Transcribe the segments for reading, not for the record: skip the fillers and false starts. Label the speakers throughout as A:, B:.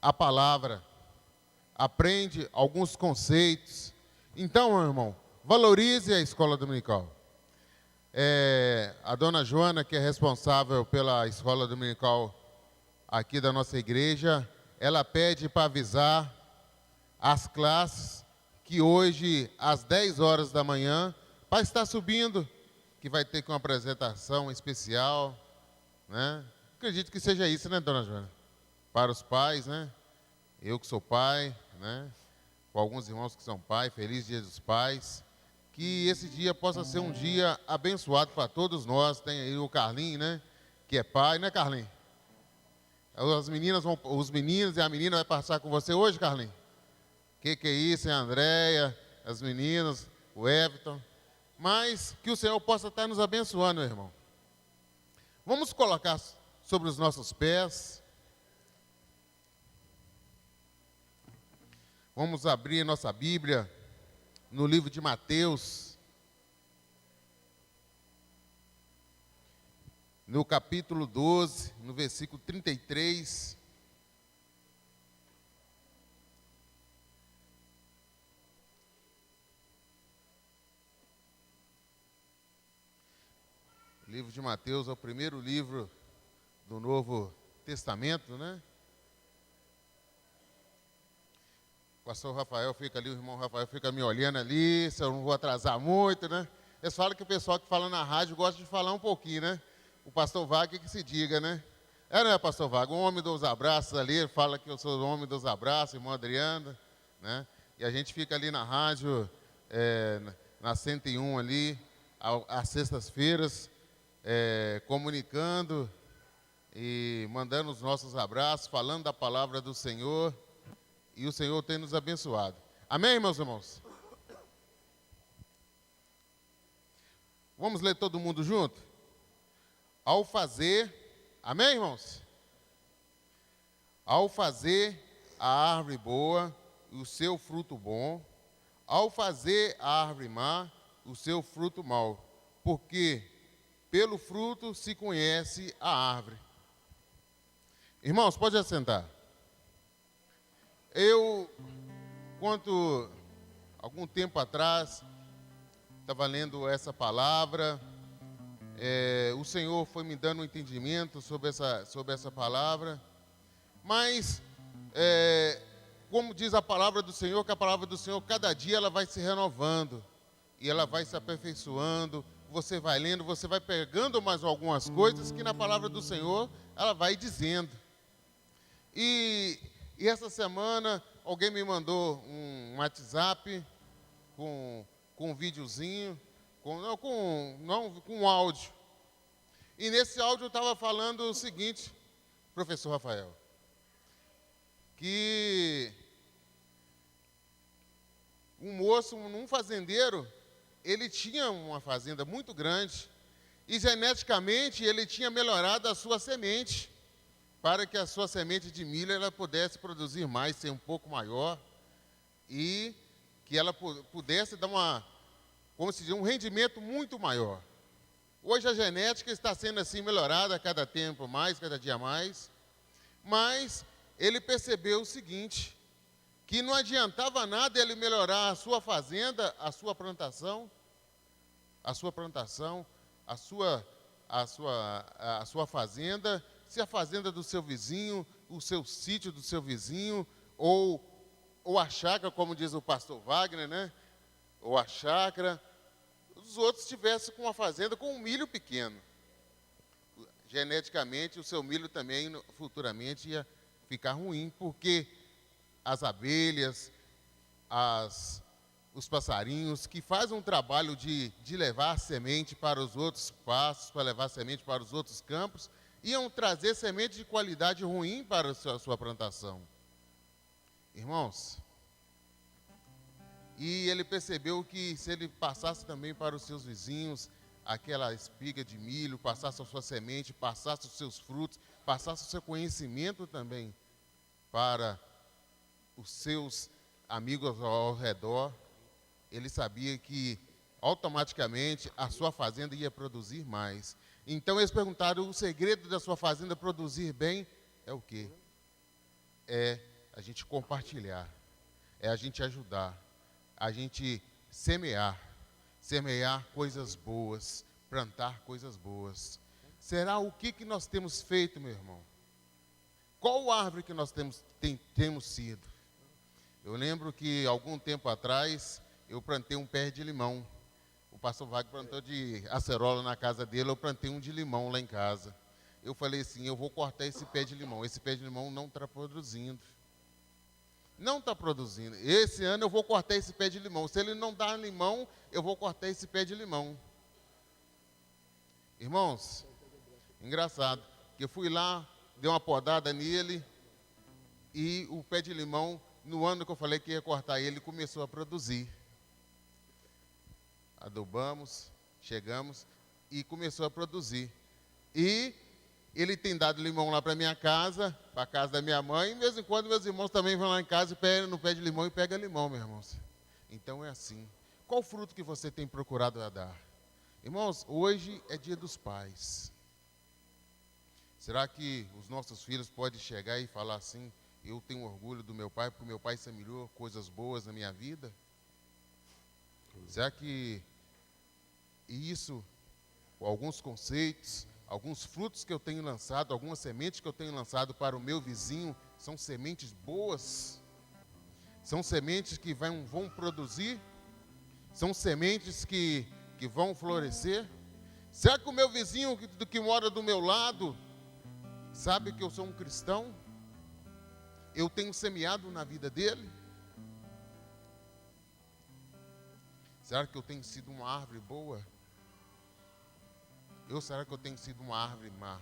A: a palavra, aprende alguns conceitos. Então, meu irmão, valorize a escola dominical. A dona Joana, que é responsável pela escola dominical aqui da nossa igreja, ela pede para avisar as classes que hoje, às 10 horas da manhã, para estar subindo, que vai ter uma apresentação especial, né? Acredito que seja isso, né, dona Joana? Para os pais, né? Eu que sou pai, né? Com alguns irmãos que são pais, feliz Dia dos Pais. Que esse dia possa ser um dia abençoado para todos nós. Tem aí o Carlinho, né? Que é pai, né, Carlinho? Os meninos e a menina vai passar com você hoje, Carlinho? Que é isso, hein, a Andréia, as meninas, o Everton. Mas que o Senhor possa estar nos abençoando, meu irmão. Vamos colocar sobre os nossos pés. Vamos abrir nossa Bíblia no livro de Mateus, no capítulo 12, no versículo 33. O livro de Mateus é o primeiro livro do Novo Testamento, né? O pastor Rafael fica ali, o irmão Rafael fica me olhando ali, se eu não vou atrasar muito, né? Eles falam que o pessoal que fala na rádio gosta de falar um pouquinho, né? O pastor Wagner que se diga, né? Não é, pastor Wagner? O homem dos abraços ali, ele fala que eu sou o homem dos abraços, irmão Adriano, né? E a gente fica ali na rádio, na 101 ali, às sextas-feiras, comunicando e mandando os nossos abraços, falando da palavra do Senhor, e o Senhor tem nos abençoado. Amém, meus irmãos? Vamos ler todo mundo junto? Ao fazer, amém, irmãos? Ao fazer a árvore boa, o seu fruto bom, ao fazer a árvore má, o seu fruto mau, porque pelo fruto se conhece a árvore. Irmãos, pode assentar. Eu, algum tempo atrás, estava lendo essa palavra, o Senhor foi me dando um entendimento sobre essa palavra, mas, como diz a palavra do Senhor, que a palavra do Senhor, cada dia ela vai se renovando, e ela vai se aperfeiçoando, você vai lendo, você vai pegando mais algumas coisas que na palavra do Senhor, ela vai dizendo. E essa semana, alguém me mandou um WhatsApp com um videozinho, com um áudio. E nesse áudio eu estava falando o seguinte, professor Rafael, que um moço, um fazendeiro, ele tinha uma fazenda muito grande e geneticamente ele tinha melhorado a sua semente, para que a sua semente de milho ela pudesse produzir mais, ser um pouco maior, e que ela pudesse dar um rendimento muito maior. Hoje a genética está sendo assim melhorada a cada tempo mais, cada dia mais, mas ele percebeu o seguinte, que não adiantava nada ele melhorar a sua fazenda, a sua plantação, a sua fazenda, se a fazenda do seu vizinho, o seu sítio do seu vizinho, ou a chácara, como diz o pastor Wagner, né? Ou a chácara, os outros tivessem com uma fazenda com um milho pequeno. Geneticamente, o seu milho também futuramente ia ficar ruim, porque as abelhas, os passarinhos, que fazem um trabalho de levar semente para os outros pastos, para levar semente para os outros campos, iam trazer semente de qualidade ruim para a sua plantação. Irmãos, e ele percebeu que se ele passasse também para os seus vizinhos aquela espiga de milho, passasse a sua semente, passasse os seus frutos, passasse o seu conhecimento também para os seus amigos ao redor, ele sabia que automaticamente a sua fazenda ia produzir mais. Então eles perguntaram, o segredo da sua fazenda produzir bem é o quê? É a gente compartilhar, é a gente ajudar, a gente semear coisas boas, plantar coisas boas. Será o que nós temos feito, meu irmão? Qual árvore que nós temos sido? Eu lembro que algum tempo atrás eu plantei um pé de limão. O pastor Wagner plantou de acerola na casa dele, eu plantei um de limão lá em casa. Eu falei assim, eu vou cortar esse pé de limão. Esse pé de limão não está produzindo. Não está produzindo. Esse ano eu vou cortar esse pé de limão. Se ele não dá limão, eu vou cortar esse pé de limão. Irmãos, engraçado, que eu fui lá, dei uma podada nele, e o pé de limão, no ano que eu falei que ia cortar ele, começou a produzir. Adubamos, chegamos, e começou a produzir. E ele tem dado limão lá para minha casa, para a casa da minha mãe, e de vez em quando meus irmãos também vão lá em casa e pegam no pé de limão e pegam limão, meus irmãos. Então é assim. Qual fruto que você tem procurado a dar? Irmãos, hoje é dia dos pais. Será que os nossos filhos podem chegar e falar assim, eu tenho orgulho do meu pai, porque meu pai semeou coisas boas na minha vida? Será que isso, alguns conceitos, alguns frutos que eu tenho lançado, algumas sementes que eu tenho lançado para o meu vizinho, são sementes boas? São sementes que vão produzir? São sementes que vão florescer? Será que o meu vizinho que mora do meu lado sabe que eu sou um cristão? Eu tenho semeado na vida dele? Será que eu tenho sido uma árvore boa? Será que eu tenho sido uma árvore má?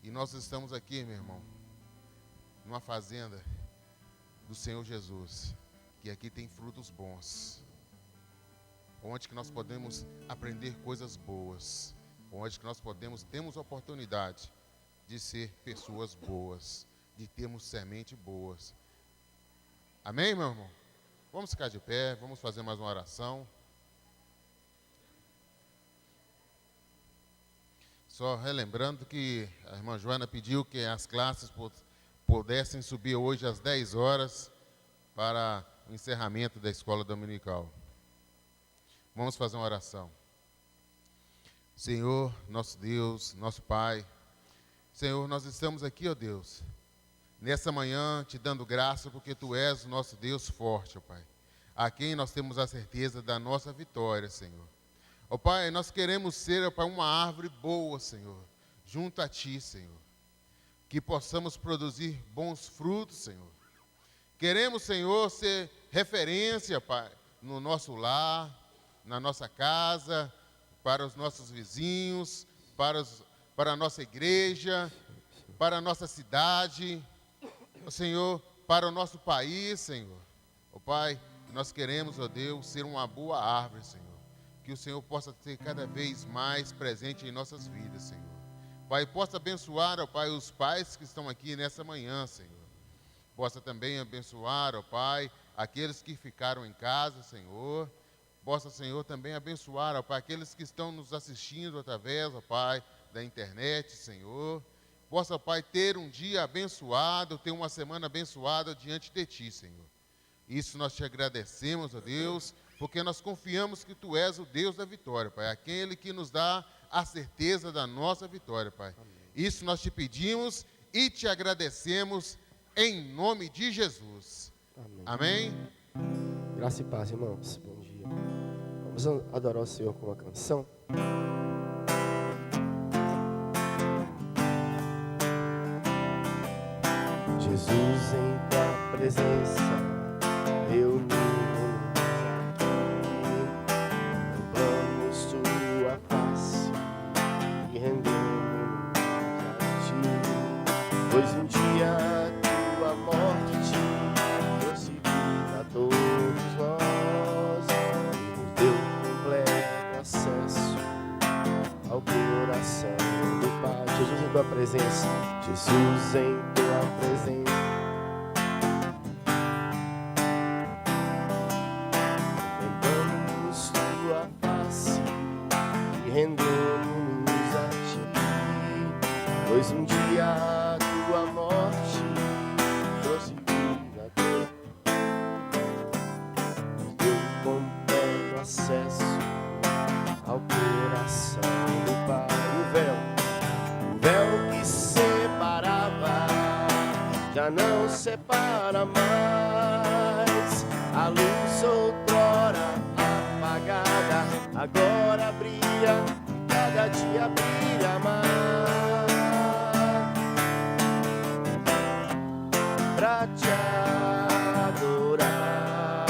A: E nós estamos aqui, meu irmão, numa fazenda do Senhor Jesus, que aqui tem frutos bons, onde que nós podemos aprender coisas boas, onde que nós temos oportunidade de ser pessoas boas, de termos semente boas. Amém, meu irmão? Vamos ficar de pé, vamos fazer mais uma oração. Só relembrando que a irmã Joana pediu que as classes pudessem subir hoje às 10 horas para o encerramento da escola dominical. Vamos fazer uma oração. Senhor, nosso Deus, nosso Pai, Senhor, nós estamos aqui, ó Deus, nessa manhã te dando graça porque Tu és o nosso Deus forte, ó Pai, a quem nós temos a certeza da nossa vitória, Senhor. Ó Pai, nós queremos ser, ó Pai, uma árvore boa, Senhor, junto a Ti, Senhor, que possamos produzir bons frutos, Senhor. Queremos, Senhor, ser referência, Pai, no nosso lar, na nossa casa, para os nossos vizinhos, para a nossa igreja, para a nossa cidade, ó Senhor, para o nosso país, Senhor. Ó Pai, nós queremos, ó Deus, ser uma boa árvore, Senhor. Que o Senhor possa ser cada vez mais presente em nossas vidas, Senhor. Pai, possa abençoar, ó Pai, os pais que estão aqui nessa manhã, Senhor. Possa também abençoar, ó Pai, aqueles que ficaram em casa, Senhor. Possa, Senhor, também abençoar, ó Pai, aqueles que estão nos assistindo através, ó Pai, da internet, Senhor. Possa, ó Pai, ter um dia abençoado, ter uma semana abençoada diante de Ti, Senhor. Isso nós te agradecemos, ó Deus, porque nós confiamos que Tu és o Deus da vitória, Pai, aquele que nos dá a certeza da nossa vitória, Pai. Amém. Isso nós te pedimos e te agradecemos em nome de Jesus. Amém. Amém?
B: Graça e paz, irmãos. Bom dia. Vamos adorar o Senhor com uma canção. Jesus, em Tua presença, reunimos aqui, contemplamos Tua face e rendemos a Ti, pois um dia Tua morte trouxe vida a todos nós e nos deu completo acesso ao coração do Pai. Jesus, em Tua presença, Jesus, em Tua presença. Rendemos a Ti, pois um dia Tua morte acesso ao coração do Pai. O véu que separava já não separa mais. A luz outrora apagada agora brilha, cada dia brilha mais. Pra te adorar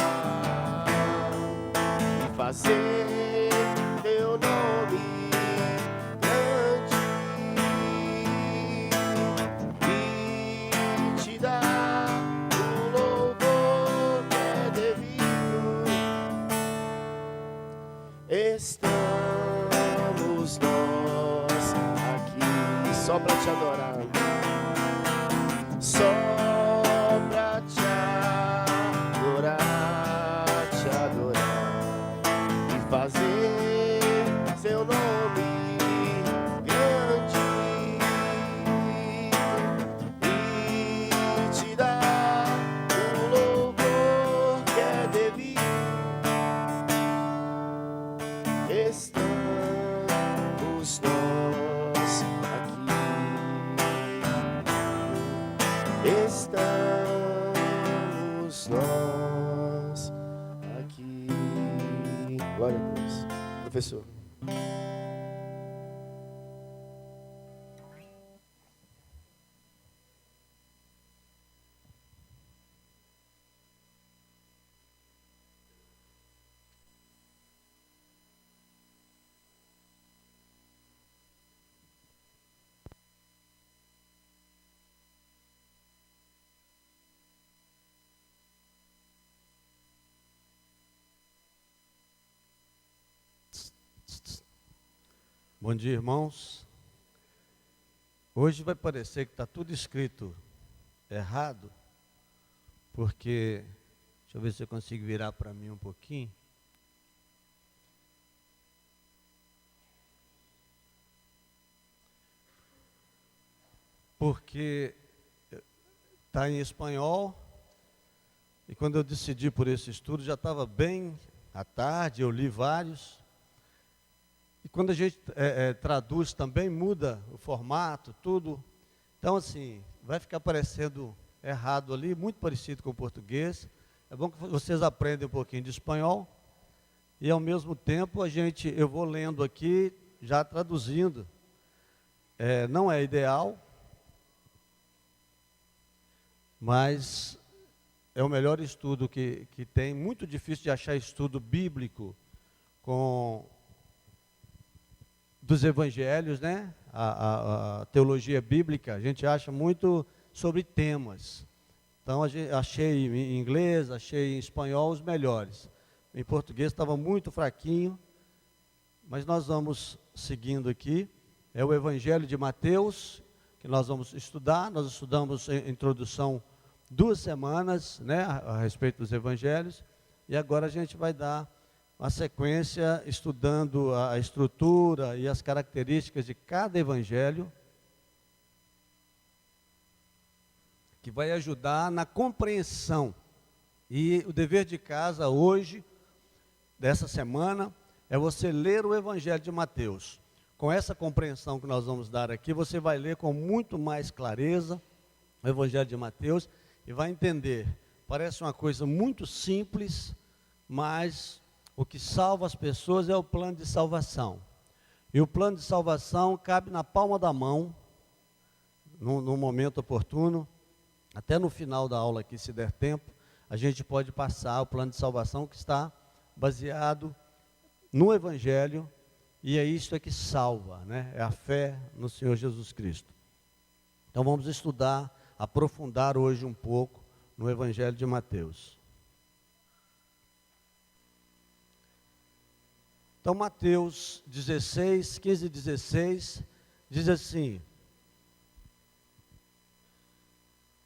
B: e fazer teu nome grande e te dar o louvor que é devido. Estamos nós aqui só pra te adorar, só pra te adorar e fazer seu nome grande e te dar o louvor que é devido. Estamos nós aqui, estamos nós aqui. Glória a Deus. Professor.
C: Bom dia, irmãos. Hoje vai parecer que está tudo escrito errado, porque, deixa eu ver se eu consigo virar para mim um pouquinho. Porque está em espanhol, e quando eu decidi por esse estudo, já estava bem à tarde, eu li vários. E quando a gente traduz também, muda o formato, tudo. Então, assim, vai ficar parecendo errado ali, muito parecido com o português. É bom que vocês aprendam um pouquinho de espanhol. E, ao mesmo tempo, eu vou lendo aqui, já traduzindo. Não é ideal, mas é o melhor estudo que tem. Muito difícil de achar estudo bíblico dos evangelhos, né? A teologia bíblica, a gente acha muito sobre temas. Então, achei em inglês, achei em espanhol os melhores. Em português estava muito fraquinho, mas nós vamos seguindo aqui. É o Evangelho de Mateus, que nós vamos estudar. Nós estudamos em introdução 2 semanas, né, a respeito dos evangelhos. E agora a gente vai dar a sequência estudando a estrutura e as características de cada evangelho, que vai ajudar na compreensão. E o dever de casa hoje, dessa semana, é você ler o Evangelho de Mateus. Com essa compreensão que nós vamos dar aqui, você vai ler com muito mais clareza o Evangelho de Mateus e vai entender. Parece uma coisa muito simples, mas o que salva as pessoas é o plano de salvação. E o plano de salvação cabe na palma da mão, no momento oportuno. Até no final da aula aqui, se der tempo, a gente pode passar o plano de salvação que está baseado no Evangelho. E é isso que salva, né? É a fé no Senhor Jesus Cristo. Então vamos estudar, aprofundar hoje um pouco no Evangelho de Mateus. Então, Mateus 16, 15 e 16, diz assim: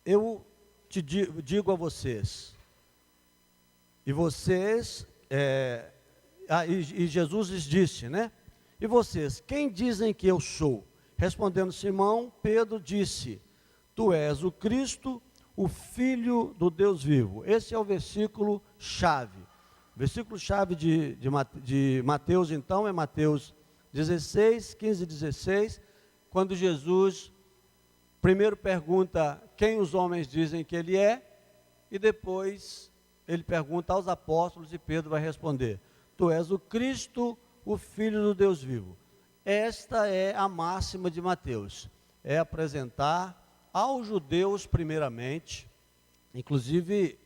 C: eu te digo a vocês, e vocês, e Jesus lhes disse, né? E vocês, quem dizem que eu sou? Respondendo Simão, Pedro disse: tu és o Cristo, o Filho do Deus vivo. Esse é o versículo chave. Versículo-chave de Mateus, então, é Mateus 16, 15 e 16, quando Jesus primeiro pergunta quem os homens dizem que ele é, e depois ele pergunta aos apóstolos e Pedro vai responder: Tu és o Cristo, o Filho do Deus vivo. Esta é a máxima de Mateus, é apresentar aos judeus primeiramente, inclusive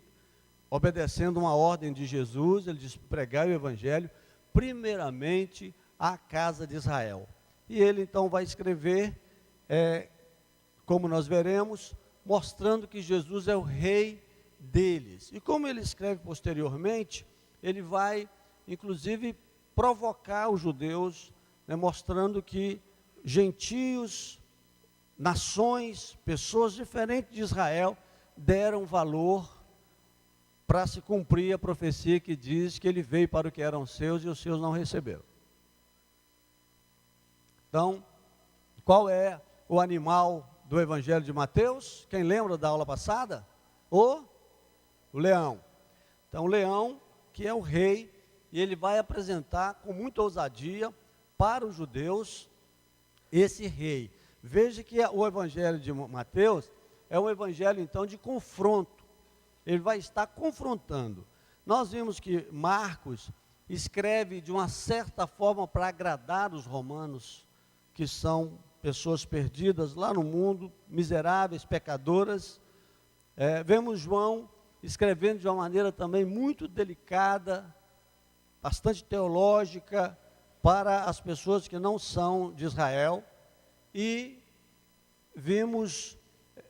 C: obedecendo uma ordem de Jesus, ele diz: pregai o evangelho primeiramente à casa de Israel. E ele então vai escrever, como nós veremos, mostrando que Jesus é o rei deles. E como ele escreve posteriormente, ele vai inclusive provocar os judeus, né, mostrando que gentios, nações, pessoas diferentes de Israel deram valor para se cumprir a profecia que diz que ele veio para o que eram seus e os seus não receberam. Então, qual é o animal do Evangelho de Mateus? Quem lembra da aula passada? O leão. Então, o leão, que é o rei, e ele vai apresentar com muita ousadia para os judeus esse rei. Veja que o Evangelho de Mateus é um evangelho, então, de confronto. Ele vai estar confrontando. Nós vimos que Marcos escreve de uma certa forma para agradar os romanos, que são pessoas perdidas lá no mundo, miseráveis, pecadoras. Vemos João escrevendo de uma maneira também muito delicada, bastante teológica, para as pessoas que não são de Israel. E vimos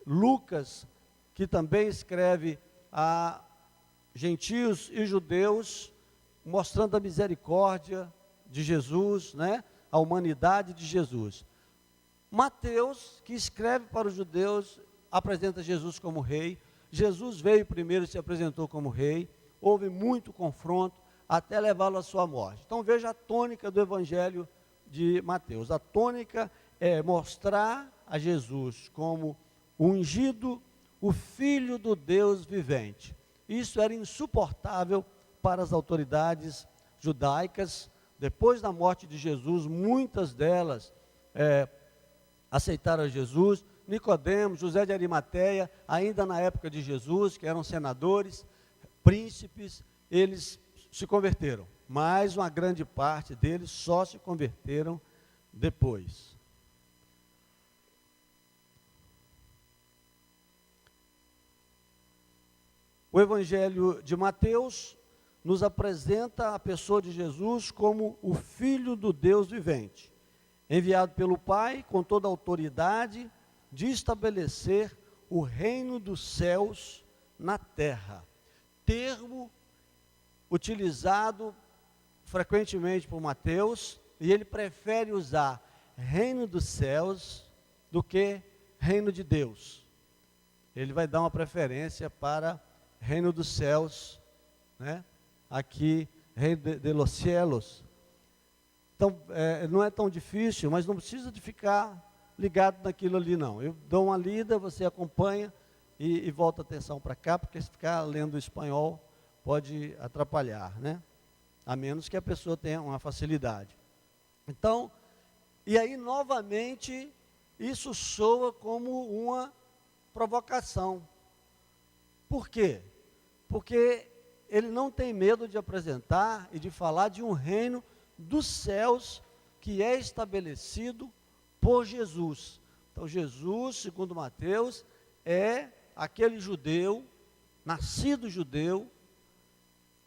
C: Lucas, que também escreve a gentios e judeus, mostrando a misericórdia de Jesus, né? A humanidade de Jesus. Mateus, que escreve para os judeus, apresenta Jesus como rei. Jesus veio primeiro e se apresentou como rei. Houve muito confronto até levá-lo à sua morte. Então veja a tônica do Evangelho de Mateus. A tônica é mostrar a Jesus como o ungido, o Filho do Deus vivente. Isso era insuportável para as autoridades judaicas. Depois da morte de Jesus, muitas delas aceitaram Jesus. Nicodemo, José de Arimateia, ainda na época de Jesus, que eram senadores, príncipes, eles se converteram. Mas uma grande parte deles só se converteram depois. O Evangelho de Mateus nos apresenta a pessoa de Jesus como o Filho do Deus vivente, enviado pelo Pai com toda a autoridade de estabelecer o reino dos céus na terra. Termo utilizado frequentemente por Mateus, e ele prefere usar reino dos céus do que reino de Deus. Ele vai dar uma preferência para reino dos céus, né? Aqui, reino de los cielos. Então, não é tão difícil, mas não precisa de ficar ligado naquilo ali, não. Eu dou uma lida, você acompanha e volta a atenção para cá, porque se ficar lendo espanhol pode atrapalhar, né? A menos que a pessoa tenha uma facilidade. Então, e aí novamente, isso soa como uma provocação. Por quê? Porque ele não tem medo de apresentar e de falar de um reino dos céus que é estabelecido por Jesus. Então, Jesus, segundo Mateus, é aquele judeu, nascido judeu,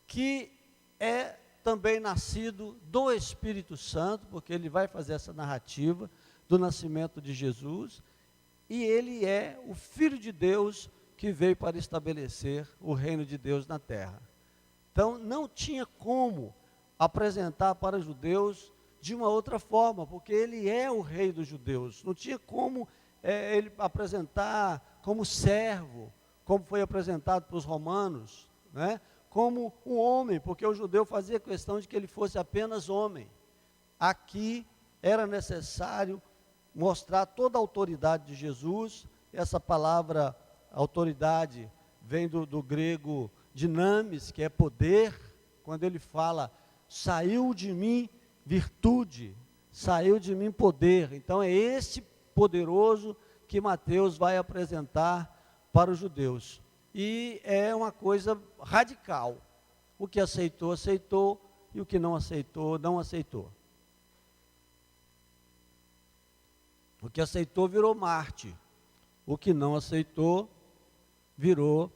C: que é também nascido do Espírito Santo, porque ele vai fazer essa narrativa do nascimento de Jesus, e ele é o Filho de Deus que veio para estabelecer o reino de Deus na terra. Então, não tinha como apresentar para os judeus de uma outra forma, porque ele é o rei dos judeus. Não tinha como ele apresentar como servo, como foi apresentado para os romanos, né? Como um homem, porque o judeu fazia questão de que ele fosse apenas homem. Aqui era necessário mostrar toda a autoridade de Jesus. Essa palavra autoridade vem do grego dinamis, que é poder, quando ele fala, saiu de mim virtude, saiu de mim poder. Então é esse poderoso que Mateus vai apresentar para os judeus. E é uma coisa radical. O que aceitou, aceitou, e o que não aceitou, não aceitou. O que aceitou virou Marte. O que não aceitou virou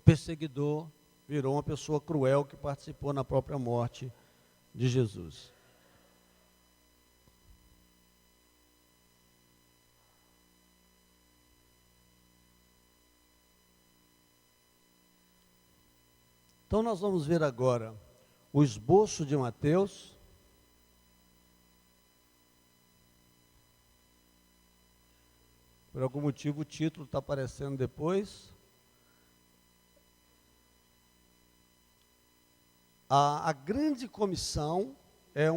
C: perseguidor, virou uma pessoa cruel que participou na própria morte de Jesus. Então nós vamos ver agora o esboço de Mateus. Por algum motivo o título está aparecendo depois. A grande comissão é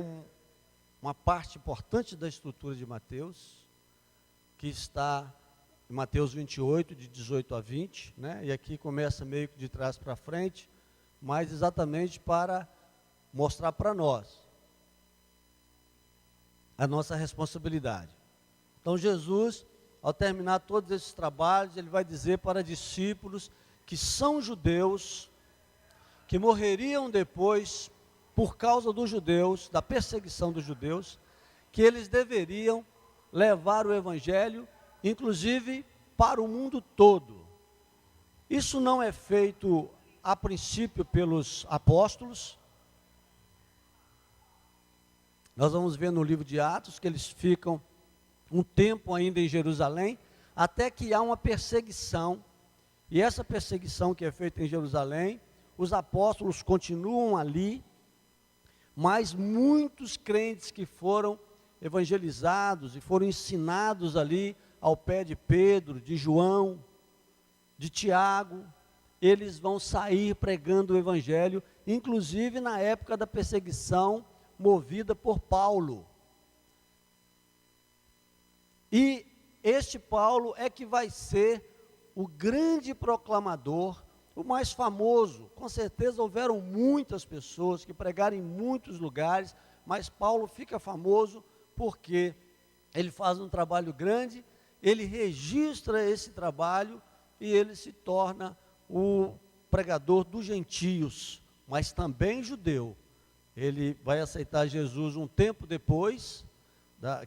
C: uma parte importante da estrutura de Mateus, que está em Mateus 28, de 18 a 20, né? E aqui começa meio que de trás para frente, mas exatamente para mostrar para nós a nossa responsabilidade. Então Jesus, ao terminar todos esses trabalhos, ele vai dizer para discípulos que são judeus, que morreriam depois por causa dos judeus, da perseguição dos judeus, que eles deveriam levar o evangelho, inclusive para o mundo todo. Isso não é feito a princípio pelos apóstolos. Nós vamos ver no livro de Atos que eles ficam um tempo ainda em Jerusalém, até que há uma perseguição, e essa perseguição que é feita em Jerusalém, os apóstolos continuam ali, mas muitos crentes que foram evangelizados e foram ensinados ali ao pé de Pedro, de João, de Tiago, eles vão sair pregando o evangelho, inclusive na época da perseguição movida por Paulo. E este Paulo é que vai ser o grande proclamador, o mais famoso. Com certeza houveram muitas pessoas que pregaram em muitos lugares, mas Paulo fica famoso porque ele faz um trabalho grande, ele registra esse trabalho e ele se torna o pregador dos gentios, mas também judeu. Ele vai aceitar Jesus um tempo depois,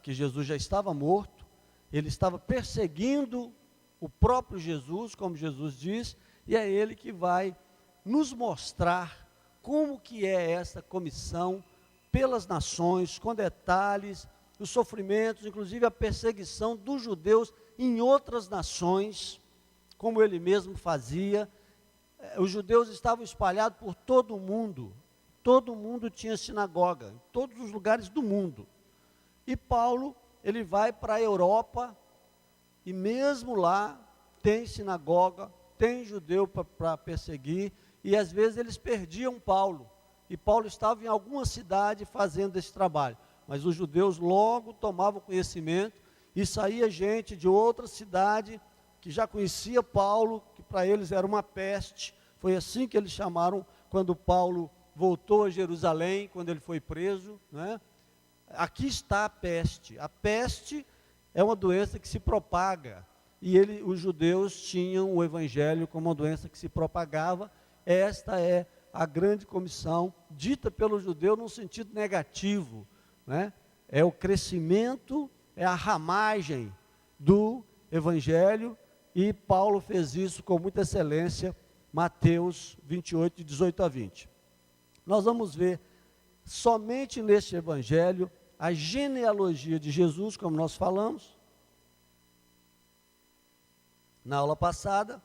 C: que Jesus já estava morto, ele estava perseguindo o próprio Jesus, como Jesus diz, e é ele que vai nos mostrar como que é essa comissão pelas nações, com detalhes, os sofrimentos, inclusive a perseguição dos judeus em outras nações, como ele mesmo fazia. Os judeus estavam espalhados por todo mundo tinha sinagoga, em todos os lugares do mundo. E Paulo, ele vai para a Europa, e mesmo lá tem sinagoga, tem judeu para perseguir, e às vezes eles perdiam Paulo, e Paulo estava em alguma cidade fazendo esse trabalho, mas os judeus logo tomavam conhecimento, e saía gente de outra cidade, que já conhecia Paulo, que para eles era uma peste. Foi assim que eles chamaram, quando Paulo voltou a Jerusalém, quando ele foi preso, né? Aqui está a peste. A peste é uma doença que se propaga, e os judeus tinham o evangelho como uma doença que se propagava. Esta é a grande comissão, dita pelo judeu num sentido negativo, né? É o crescimento, é a ramagem do evangelho, e Paulo fez isso com muita excelência, Mateus 28, de 18 a 20. Nós vamos ver somente neste evangelho a genealogia de Jesus, como nós falamos na aula passada.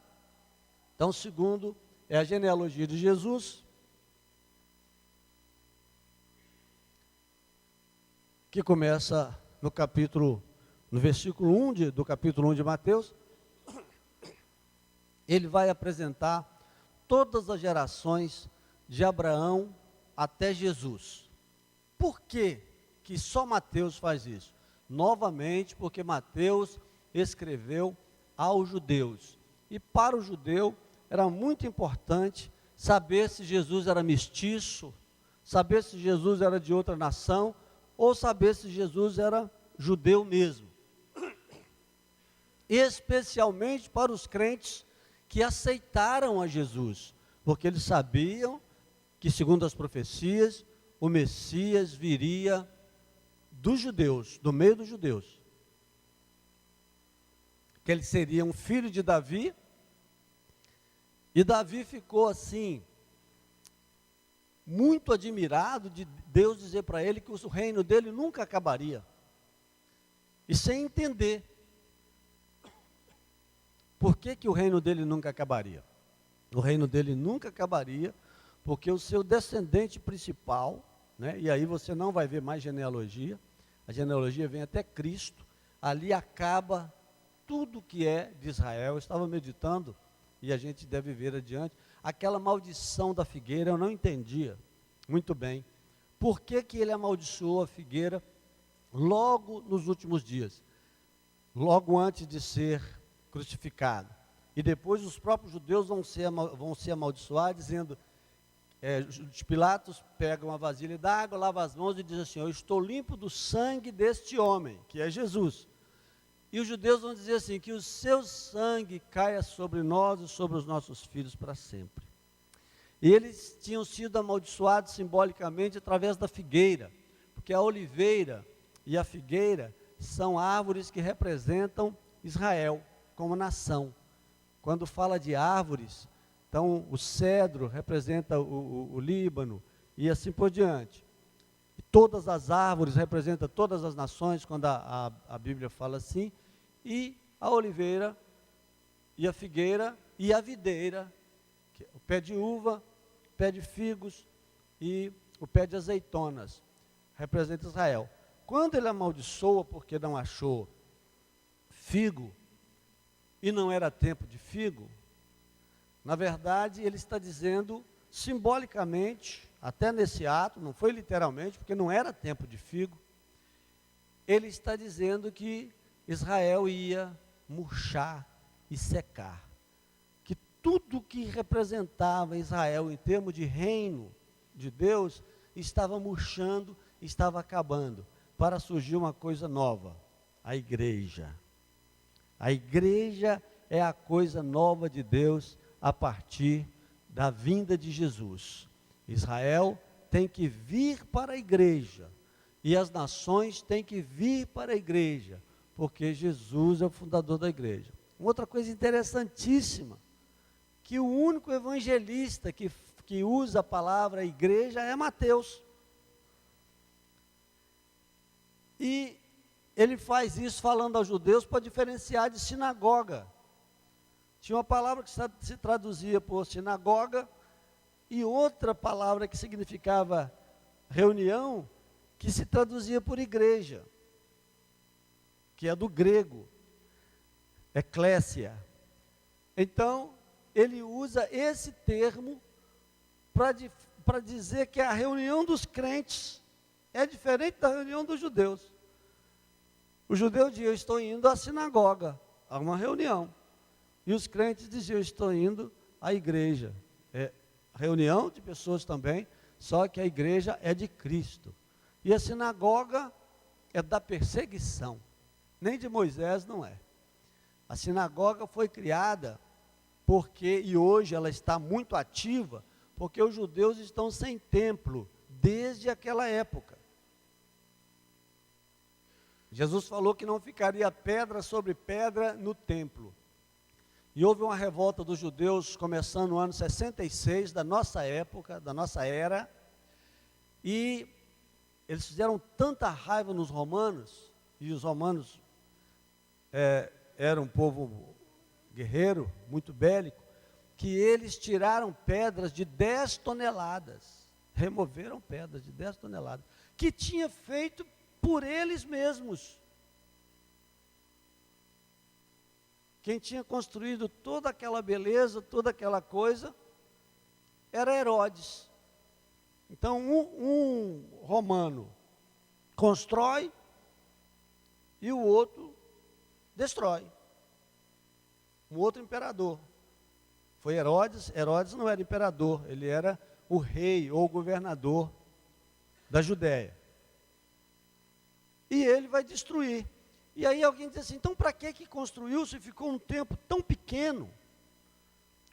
C: Então, segundo é a genealogia de Jesus, que começa no versículo 1 do capítulo 1 de Mateus. Ele vai apresentar todas as gerações de Abraão até Jesus. Por que que só Mateus faz isso? Novamente, porque Mateus escreveu aos judeus. E para o judeu era muito importante saber se Jesus era mestiço, saber se Jesus era de outra nação, ou saber se Jesus era judeu mesmo. Especialmente para os crentes que aceitaram a Jesus, porque eles sabiam que, segundo as profecias, o Messias viria dos judeus, do meio dos judeus. Que ele seria um filho de Davi, e Davi ficou assim, muito admirado de Deus dizer para ele que o reino dele nunca acabaria. E sem entender por que o reino dele nunca acabaria. O reino dele nunca acabaria, porque o seu descendente principal, né, e aí você não vai ver mais genealogia, a genealogia vem até Cristo, ali acaba tudo que é de Israel. Eu estava meditando, e a gente deve ver adiante, aquela maldição da figueira, eu não entendia muito bem, por que ele amaldiçoou a figueira logo nos últimos dias, logo antes de ser crucificado, e depois os próprios judeus vão ser amaldiçoados, dizendo, Pilatos pega uma vasilha d'água, lava as mãos e diz assim, eu estou limpo do sangue deste homem, que é Jesus. E os judeus vão dizer assim, que o seu sangue caia sobre nós e sobre os nossos filhos para sempre. E eles tinham sido amaldiçoados simbolicamente através da figueira, porque a oliveira e a figueira são árvores que representam Israel como nação. Quando fala de árvores, então o cedro representa o Líbano e assim por diante. E todas as árvores representam todas as nações, quando a Bíblia fala assim, e a oliveira e a figueira e a videira, o pé de uva, o pé de figos e o pé de azeitonas, representa Israel. Quando ele amaldiçoa porque não achou figo, e não era tempo de figo, na verdade ele está dizendo simbolicamente, até nesse ato, não foi literalmente, porque não era tempo de figo, ele está dizendo que Israel ia murchar e secar, que tudo que representava Israel em termos de reino de Deus, estava murchando, estava acabando, para surgir uma coisa nova, a igreja. A igreja é a coisa nova de Deus a partir da vinda de Jesus. Israel tem que vir para a igreja, e as nações têm que vir para a igreja, porque Jesus é o fundador da igreja. Uma outra coisa interessantíssima, que o único evangelista que usa a palavra igreja é Mateus. E ele faz isso falando aos judeus para diferenciar de sinagoga. Tinha uma palavra que se traduzia por sinagoga e outra palavra que significava reunião, que se traduzia por igreja, que é do grego, eclésia. Então, ele usa esse termo para dizer que a reunião dos crentes é diferente da reunião dos judeus. O judeu dizia, eu estou indo à sinagoga, a uma reunião. E os crentes diziam, eu estou indo à igreja. É reunião de pessoas também, só que a igreja é de Cristo. E a sinagoga é da perseguição, nem de Moisés não é. A sinagoga foi criada porque, e hoje ela está muito ativa, porque os judeus estão sem templo desde aquela época. Jesus falou que não ficaria pedra sobre pedra no templo. E houve uma revolta dos judeus começando no ano 66 da nossa época, da nossa era, e eles fizeram tanta raiva nos romanos, e os romanos eram um povo guerreiro, muito bélico, que eles tiraram pedras de 10 toneladas, removeram pedras de 10 toneladas, que tinha feito por eles mesmos. Quem tinha construído toda aquela beleza, toda aquela coisa, era Herodes. Então, um romano constrói e o outro destrói. Um outro imperador foi Herodes. Herodes não era imperador, ele era o rei ou o governador da Judéia. E ele vai destruir. E aí alguém diz assim, então para que construiu se ficou um tempo tão pequeno?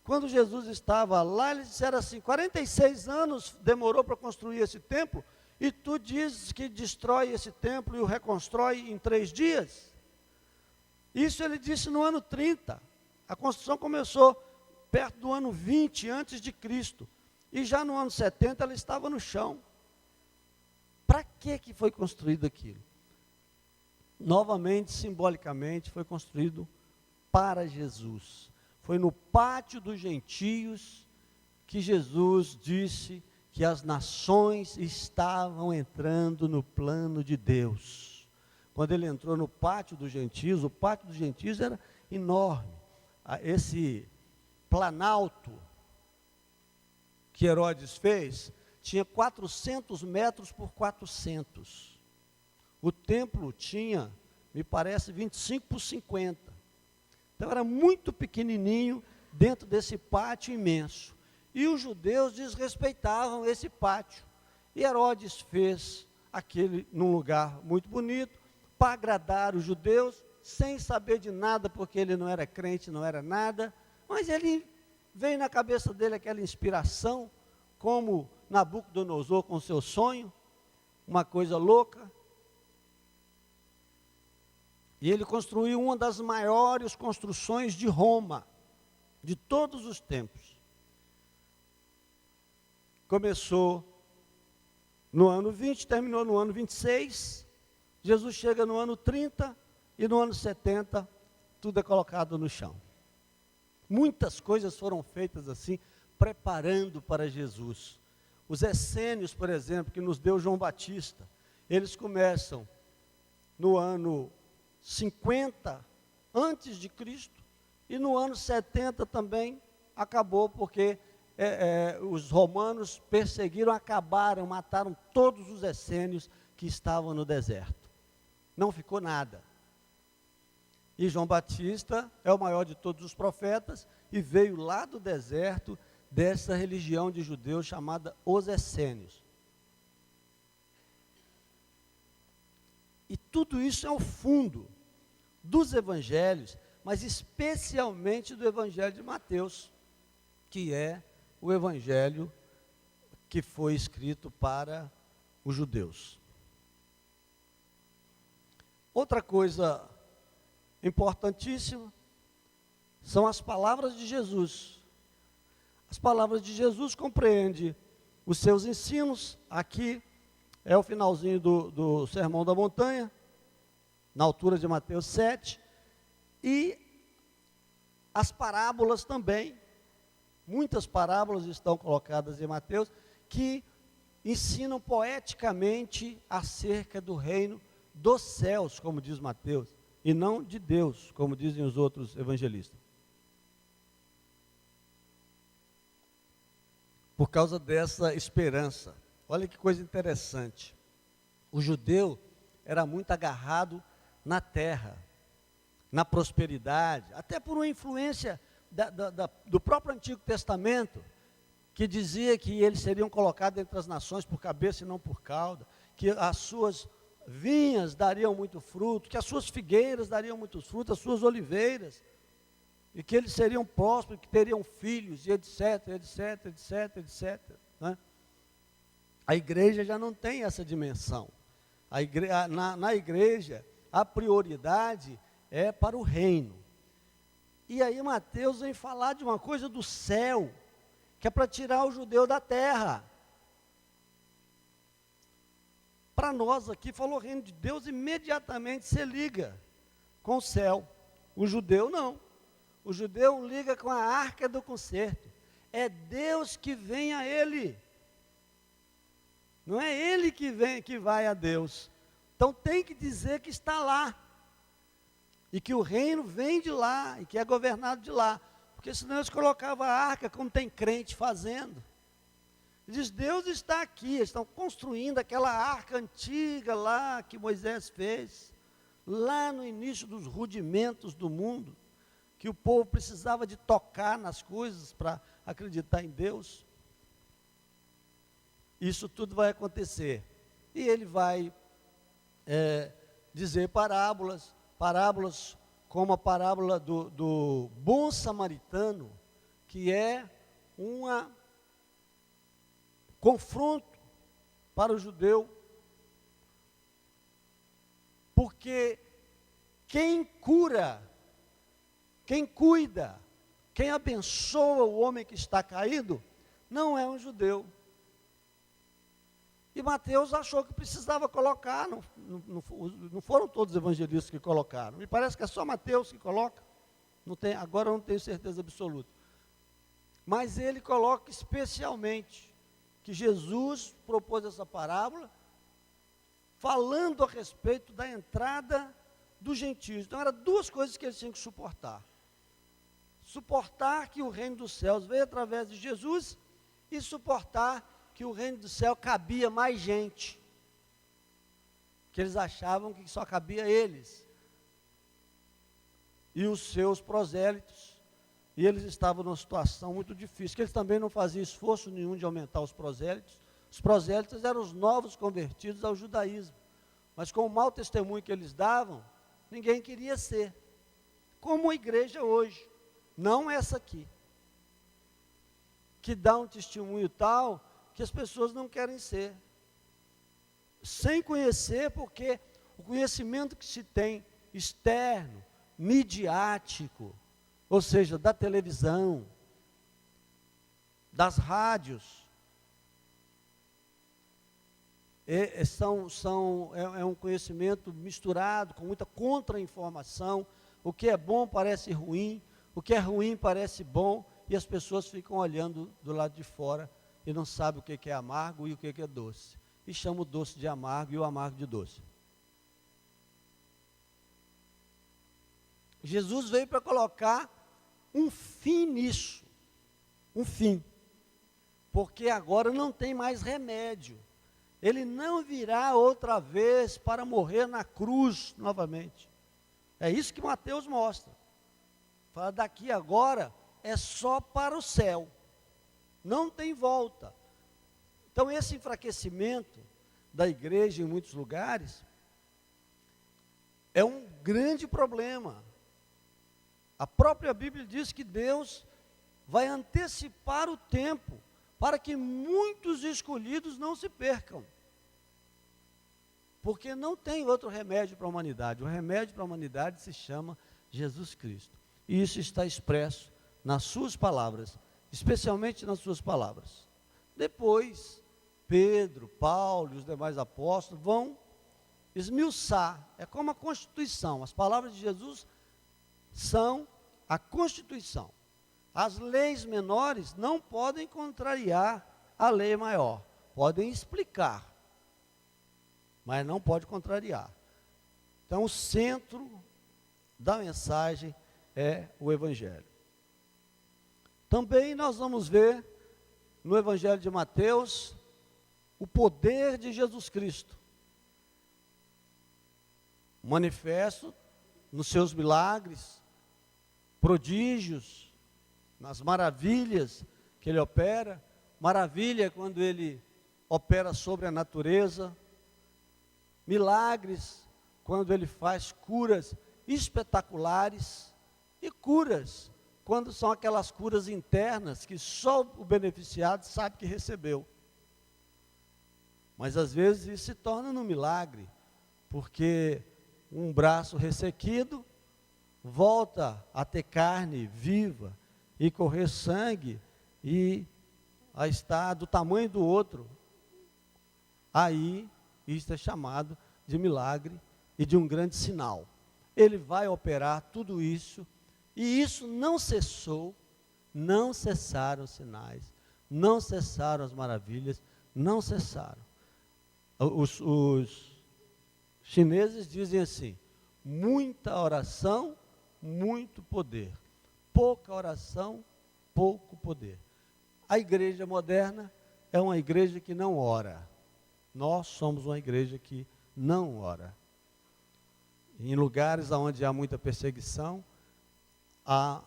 C: Quando Jesus estava lá, eles disseram assim, 46 anos demorou para construir esse templo, e tu dizes que destrói esse templo e o reconstrói em 3 dias? Isso ele disse no ano 30. A construção começou perto do ano 20 antes de Cristo. E já no ano 70 ela estava no chão. Para que foi construído aquilo? Novamente, simbolicamente, foi construído para Jesus. Foi no pátio dos gentios que Jesus disse que as nações estavam entrando no plano de Deus. Quando ele entrou no pátio dos gentios, o pátio dos gentios era enorme. Esse planalto que Herodes fez tinha 400 metros por 400. O templo tinha, me parece, 25 por 50. Então era muito pequenininho dentro desse pátio imenso. E os judeus desrespeitavam esse pátio. E Herodes fez aquele num lugar muito bonito, para agradar os judeus, sem saber de nada, porque ele não era crente, não era nada. Mas ele veio na cabeça dele aquela inspiração, como Nabucodonosor com seu sonho, uma coisa louca. E ele construiu uma das maiores construções de Roma, de todos os tempos. Começou no ano 20, terminou no ano 26, Jesus chega no ano 30 e no ano 70, tudo é colocado no chão. Muitas coisas foram feitas assim, preparando para Jesus. Os essênios, por exemplo, que nos deu João Batista, eles começam no ano 50 antes de Cristo, e no ano 70 também acabou, porque os romanos perseguiram, acabaram, mataram todos os essênios que estavam no deserto. Não ficou nada. E João Batista é o maior de todos os profetas, e veio lá do deserto, dessa religião de judeus chamada os essênios. E tudo isso é o fundo dos evangelhos, mas especialmente do evangelho de Mateus, que é o evangelho que foi escrito para os judeus. Outra coisa importantíssima são as palavras de Jesus. As palavras de Jesus compreendem os seus ensinos. Aqui é o finalzinho do Sermão da Montanha, na altura de Mateus 7, e as parábolas também. Muitas parábolas estão colocadas em Mateus, que ensinam poeticamente acerca do reino dos céus, como diz Mateus, e não de Deus, como dizem os outros evangelistas. Por causa dessa esperança. Olha que coisa interessante. O judeu era muito agarrado na terra, na prosperidade, até por uma influência do próprio Antigo Testamento, que dizia que eles seriam colocados entre as nações por cabeça e não por cauda, que as suas vinhas dariam muito fruto, que as suas figueiras dariam muitos frutos, as suas oliveiras, e que eles seriam prósperos, que teriam filhos, e etc, etc, etc, etc. Né? A igreja já não tem essa dimensão. Na igreja, a prioridade é para o reino. E aí Mateus vem falar de uma coisa do céu, que é para tirar o judeu da terra. Para nós aqui, falou reino de Deus, imediatamente se liga com o céu. O judeu não. O judeu liga com a arca do concerto. É Deus que vem a ele. Não é ele que vem, que vai a Deus. Então tem que dizer que está lá. E que o reino vem de lá, e que é governado de lá. Porque senão eles colocavam a arca como tem crente fazendo. Diz, Deus está aqui, eles estão construindo aquela arca antiga lá que Moisés fez, lá no início dos rudimentos do mundo, que o povo precisava de tocar nas coisas para acreditar em Deus. Isso tudo vai acontecer. E ele vai dizer parábolas como a parábola do bom samaritano, que é um confronto para o judeu, porque quem cura, quem cuida, quem abençoa o homem que está caído, não é um judeu. E Mateus achou que precisava colocar, não foram todos os evangelistas que colocaram, me parece que é só Mateus que coloca, agora eu não tenho certeza absoluta. Mas ele coloca especialmente que Jesus propôs essa parábola, falando a respeito da entrada dos gentios. Então, eram duas coisas que eles tinham que suportar. Suportar que o reino dos céus veio através de Jesus e suportar que o reino do céu cabia mais gente, que eles achavam que só cabia eles e os seus prosélitos, e eles estavam numa situação muito difícil, que eles também não faziam esforço nenhum de aumentar os prosélitos eram os novos convertidos ao judaísmo, mas com o mau testemunho que eles davam, ninguém queria ser, como a igreja hoje, não essa aqui, que dá um testemunho tal, que as pessoas não querem ser, sem conhecer, porque o conhecimento que se tem externo, midiático, ou seja, da televisão, das rádios, é um conhecimento misturado, com muita contra-informação, o que é bom parece ruim, o que é ruim parece bom, e as pessoas ficam olhando do lado de fora, e não sabe o que é amargo e o que é doce. E chama o doce de amargo e o amargo de doce. Jesus veio para colocar um fim nisso. Um fim. Porque agora não tem mais remédio. Ele não virá outra vez para morrer na cruz novamente. É isso que Mateus mostra. Fala, daqui agora é só para o céu. Não tem volta. Então, esse enfraquecimento da igreja em muitos lugares é um grande problema. A própria Bíblia diz que Deus vai antecipar o tempo para que muitos escolhidos não se percam. Porque não tem outro remédio para a humanidade. O remédio para a humanidade se chama Jesus Cristo. E isso está expresso nas suas palavras, especialmente nas suas palavras. Depois, Pedro, Paulo e os demais apóstolos vão esmiuçar. É como a Constituição. As palavras de Jesus são a Constituição. As leis menores não podem contrariar a lei maior. Podem explicar, mas não pode contrariar. Então, o centro da mensagem é o Evangelho. Também nós vamos ver no Evangelho de Mateus o poder de Jesus Cristo, manifesto nos seus milagres, prodígios, nas maravilhas que ele opera. Maravilha quando ele opera sobre a natureza, milagres quando ele faz curas espetaculares, e curas quando são aquelas curas internas que só o beneficiado sabe que recebeu. Mas às vezes isso se torna um milagre, porque um braço ressequido volta a ter carne viva e correr sangue e a estar do tamanho do outro. Aí isso é chamado de milagre e de um grande sinal. Ele vai operar tudo isso, e isso não cessou, não cessaram os sinais, não cessaram as maravilhas, não cessaram. Os chineses dizem assim: muita oração, muito poder. Pouca oração, pouco poder. A igreja moderna é uma igreja que não ora. Nós somos uma igreja que não ora. Em lugares onde há muita perseguição, há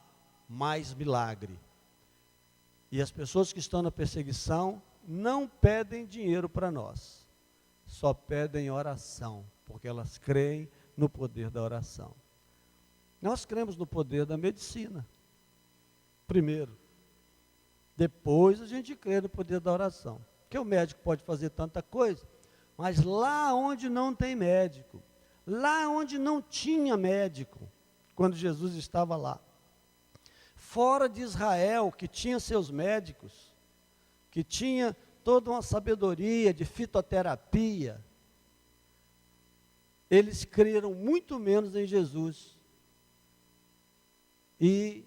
C: mais milagre. E as pessoas que estão na perseguição não pedem dinheiro para nós, só pedem oração, porque elas creem no poder da oração. Nós cremos no poder da medicina, primeiro. Depois a gente crê no poder da oração. Porque o médico pode fazer tanta coisa, mas lá onde não tem médico, lá onde não tinha médico, quando Jesus estava lá, fora de Israel, que tinha seus médicos, que tinha toda uma sabedoria de fitoterapia, eles creram muito menos em Jesus. E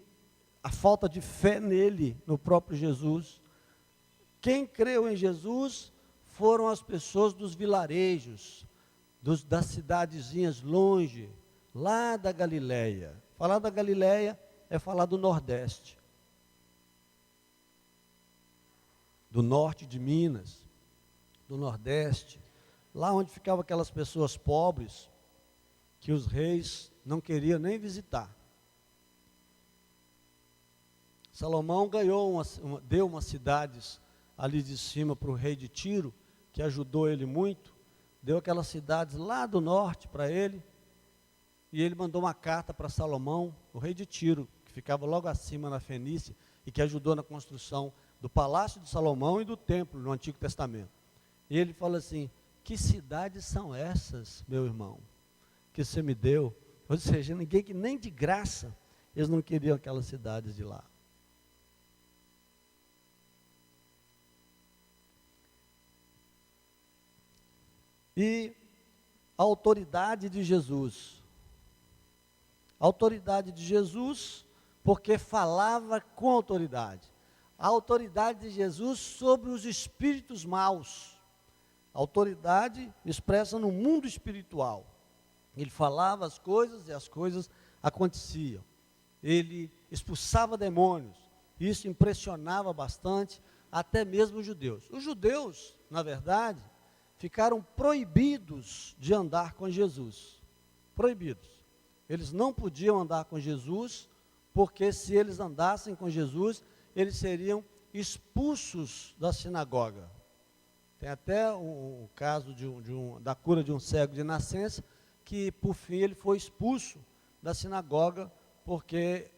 C: a falta de fé nele, no próprio Jesus. Quem creu em Jesus foram as pessoas dos vilarejos, das cidadezinhas longe, lá da Galileia. Falar da Galileia é falar do Nordeste, do norte de Minas, do Nordeste, lá onde ficavam aquelas pessoas pobres, que os reis não queriam nem visitar. Salomão deu umas cidades ali de cima para o rei de Tiro, que ajudou ele muito, deu aquelas cidades lá do norte para ele, e ele mandou uma carta para Salomão, o rei de Tiro, que ficava logo acima na Fenícia, e que ajudou na construção do palácio de Salomão e do templo no Antigo Testamento. E ele fala assim: que cidades são essas, meu irmão, que você me deu? Ou seja, ninguém que nem de graça, eles não queriam aquelas cidades de lá. E a autoridade de Jesus. A autoridade de Jesus, porque falava com autoridade. A autoridade de Jesus sobre os espíritos maus. A autoridade expressa no mundo espiritual. Ele falava as coisas e as coisas aconteciam. Ele expulsava demônios. Isso impressionava bastante até mesmo os judeus. Os judeus, na verdade, ficaram proibidos de andar com Jesus. Proibidos. Eles não podiam andar com Jesus, porque se eles andassem com Jesus, eles seriam expulsos da sinagoga. Tem até o caso da cura de um cego de nascença, que por fim ele foi expulso da sinagoga, porque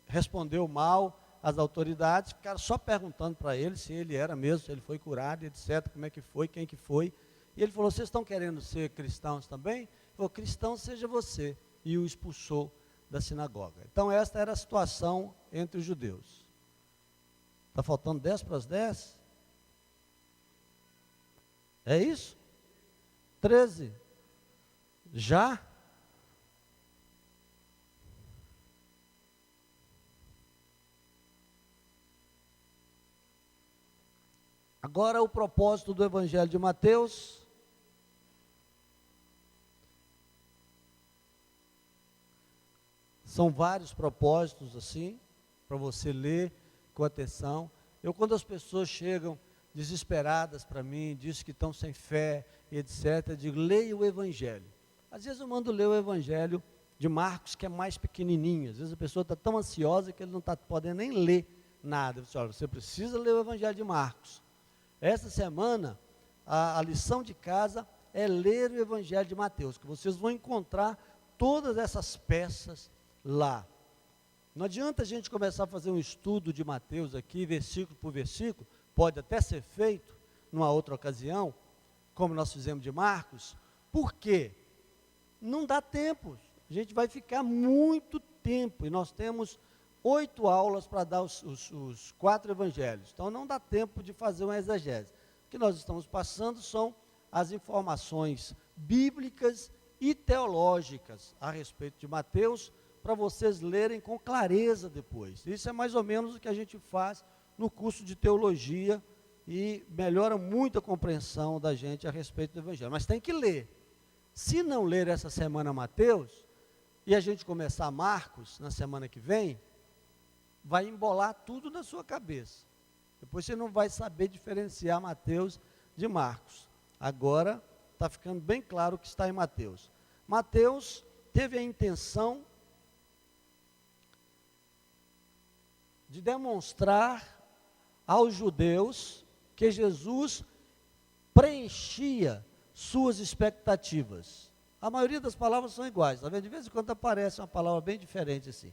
C: respondeu mal às autoridades, ficaram só perguntando para ele se ele era mesmo, se ele foi curado, etc., como é que foi, quem que foi. E ele falou: vocês estão querendo ser cristãos também? Ele falou: cristão seja você. E o expulsou da sinagoga. Então esta era a situação entre os judeus. Está faltando 10 para as 10? É isso? 13? Já? Agora o propósito do Evangelho de Mateus. São vários propósitos assim, para você ler com atenção. Quando as pessoas chegam desesperadas para mim, dizem que estão sem fé, etc., eu digo: leia o Evangelho. Às vezes eu mando ler o Evangelho de Marcos, que é mais pequenininho. Às vezes a pessoa está tão ansiosa que ele não está podendo nem ler nada. Eu disse: olha, você precisa ler o Evangelho de Marcos. Essa semana, a lição de casa é ler o Evangelho de Mateus, que vocês vão encontrar todas essas peças lá. Não adianta a gente começar a fazer um estudo de Mateus aqui, versículo por versículo, pode até ser feito numa outra ocasião, como nós fizemos de Marcos. Por quê? Não dá tempo, a gente vai ficar muito tempo, e nós temos 8 aulas para dar os 4 evangelhos, então não dá tempo de fazer uma exegese. O que nós estamos passando são as informações bíblicas e teológicas a respeito de Mateus, para vocês lerem com clareza depois. Isso é mais ou menos o que a gente faz no curso de teologia e melhora muito a compreensão da gente a respeito do Evangelho. Mas tem que ler. Se não ler essa semana Mateus, e a gente começar Marcos na semana que vem, vai embolar tudo na sua cabeça. Depois você não vai saber diferenciar Mateus de Marcos. Agora está ficando bem claro o que está em Mateus. Mateus teve a intenção de demonstrar aos judeus que Jesus preenchia suas expectativas. A maioria das palavras são iguais, tá vendo? De vez em quando aparece uma palavra bem diferente assim.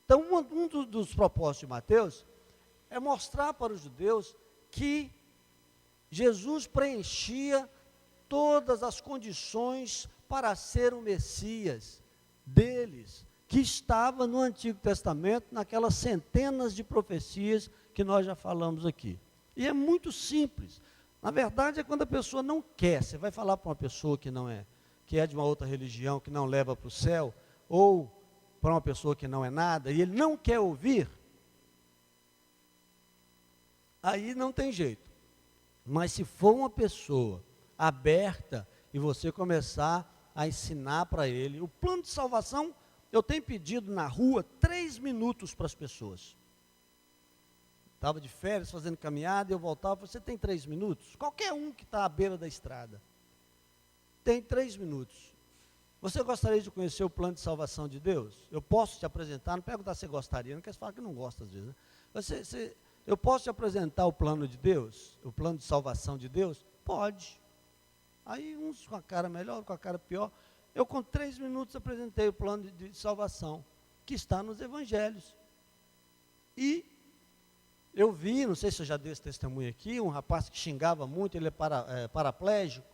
C: Então, um dos propósitos de Mateus é mostrar para os judeus que Jesus preenchia todas as condições para ser o Messias deles, que estava no Antigo Testamento, naquelas centenas de profecias que nós já falamos aqui. E é muito simples. Na verdade, é quando a pessoa não quer. Você vai falar para uma pessoa que não é, que é de uma outra religião, que não leva para o céu, ou para uma pessoa que não é nada, e ele não quer ouvir, aí não tem jeito. Mas se for uma pessoa aberta e você começar a ensinar para ele, o plano de salvação, eu tenho pedido na rua 3 minutos para as pessoas. Estava de férias, fazendo caminhada, e eu voltava, você tem 3 minutos? Qualquer um que está à beira da estrada, tem 3 minutos. Você gostaria de conhecer o plano de salvação de Deus? Eu posso te apresentar, não perguntar se você gostaria, não quer falar que não gosta às vezes, né? Eu posso te apresentar o plano de Deus, o plano de salvação de Deus? Pode. Aí uns com a cara melhor, com a cara pior. Eu com 3 minutos apresentei o plano de salvação, que está nos evangelhos. E eu vi, não sei se eu já dei esse testemunho aqui, um rapaz que xingava muito, ele é paraplégico,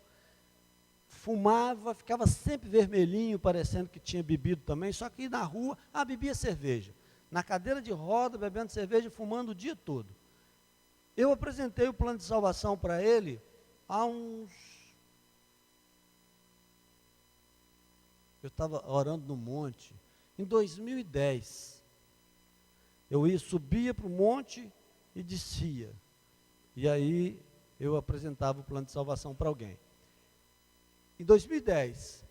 C: fumava, ficava sempre vermelhinho, parecendo que tinha bebido também, só que na rua, bebia cerveja. Na cadeira de roda, bebendo cerveja, fumando o dia todo. Eu apresentei o plano de salvação para ele há uns... Eu estava orando no monte, em 2010. Eu subia para o monte e descia. E aí eu apresentava o plano de salvação para alguém. Em 2010,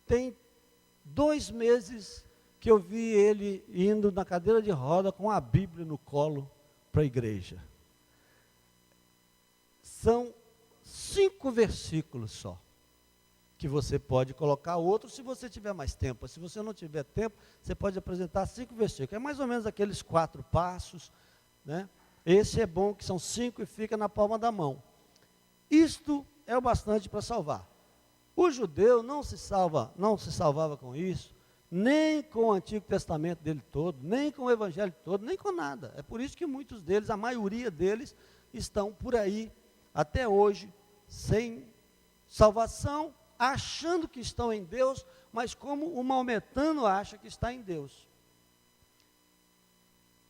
C: tem 2 meses que eu vi ele indo na cadeira de roda com a Bíblia no colo para a igreja. São 5 versículos só, que você pode colocar outro se você tiver mais tempo. Se você não tiver tempo, você pode apresentar 5 versículos. É mais ou menos aqueles 4 passos, né? Esse é bom, que são 5 e fica na palma da mão. Isto é o bastante para salvar. O judeu não se salvava com isso, nem com o Antigo Testamento dele todo, nem com o Evangelho todo, nem com nada. É por isso que muitos deles, a maioria deles, estão por aí, até hoje, sem salvação, achando que estão em Deus, mas como o maometano acha que está em Deus.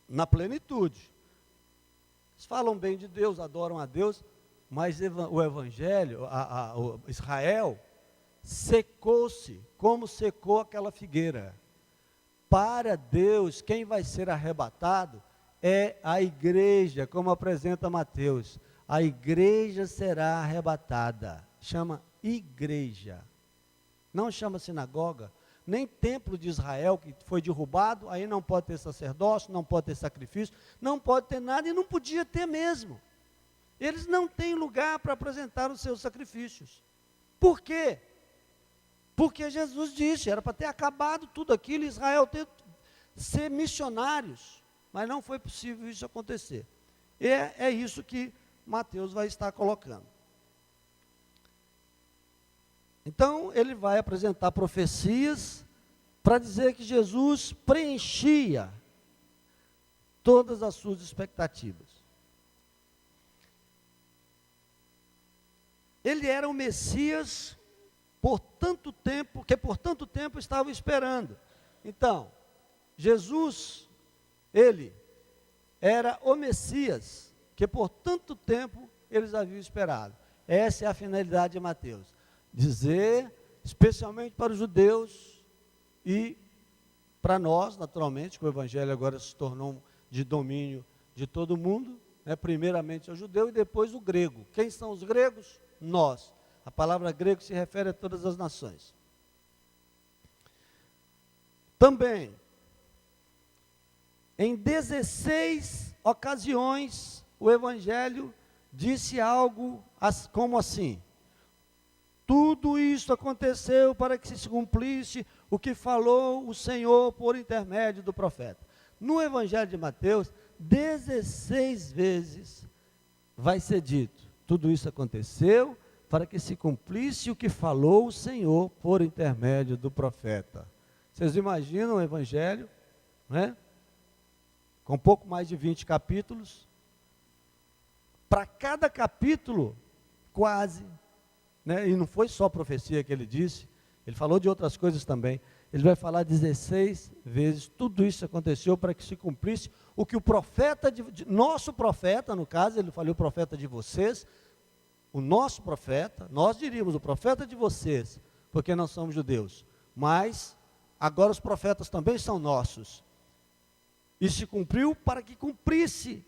C: Na plenitude. Eles falam bem de Deus, adoram a Deus, mas o Evangelho, o Israel, secou-se, como secou aquela figueira. Para Deus, quem vai ser arrebatado é a igreja, como apresenta Mateus. A igreja será arrebatada. Chama igreja. Não chama sinagoga, nem templo de Israel, que foi derrubado, aí não pode ter sacerdócio, não pode ter sacrifício, não pode ter nada, e não podia ter mesmo. Eles não têm lugar para apresentar os seus sacrifícios. Por quê? Porque Jesus disse, era para ter acabado tudo aquilo, Israel ter ser missionários, mas não foi possível isso acontecer. É isso que Mateus vai estar colocando. Então, ele vai apresentar profecias para dizer que Jesus preenchia todas as suas expectativas. Ele era o Messias por tanto tempo estava esperando. Então, Jesus, ele era o Messias que por tanto tempo eles haviam esperado. Essa é a finalidade de Mateus. Dizer, especialmente para os judeus e para nós, naturalmente, que o Evangelho agora se tornou de domínio de todo mundo, né? Primeiramente ao judeu e depois o grego. Quem são os gregos? Nós. A palavra grego se refere a todas as nações. Também, em 16 ocasiões, o Evangelho disse algo como assim: tudo isso aconteceu para que se cumprisse o que falou o Senhor por intermédio do profeta. No Evangelho de Mateus, 16 vezes vai ser dito: tudo isso aconteceu para que se cumprisse o que falou o Senhor por intermédio do profeta. Vocês imaginam o Evangelho, né? Com pouco mais de 20 capítulos. Para cada capítulo, quase, né? E não foi só profecia que ele disse, ele falou de outras coisas também. Ele vai falar 16 vezes, tudo isso aconteceu para que se cumprisse o que o profeta, nosso profeta, no caso, ele falou o profeta de vocês, o nosso profeta, nós diríamos o profeta de vocês, porque nós somos judeus, mas agora os profetas também são nossos. E se cumpriu para que cumprisse,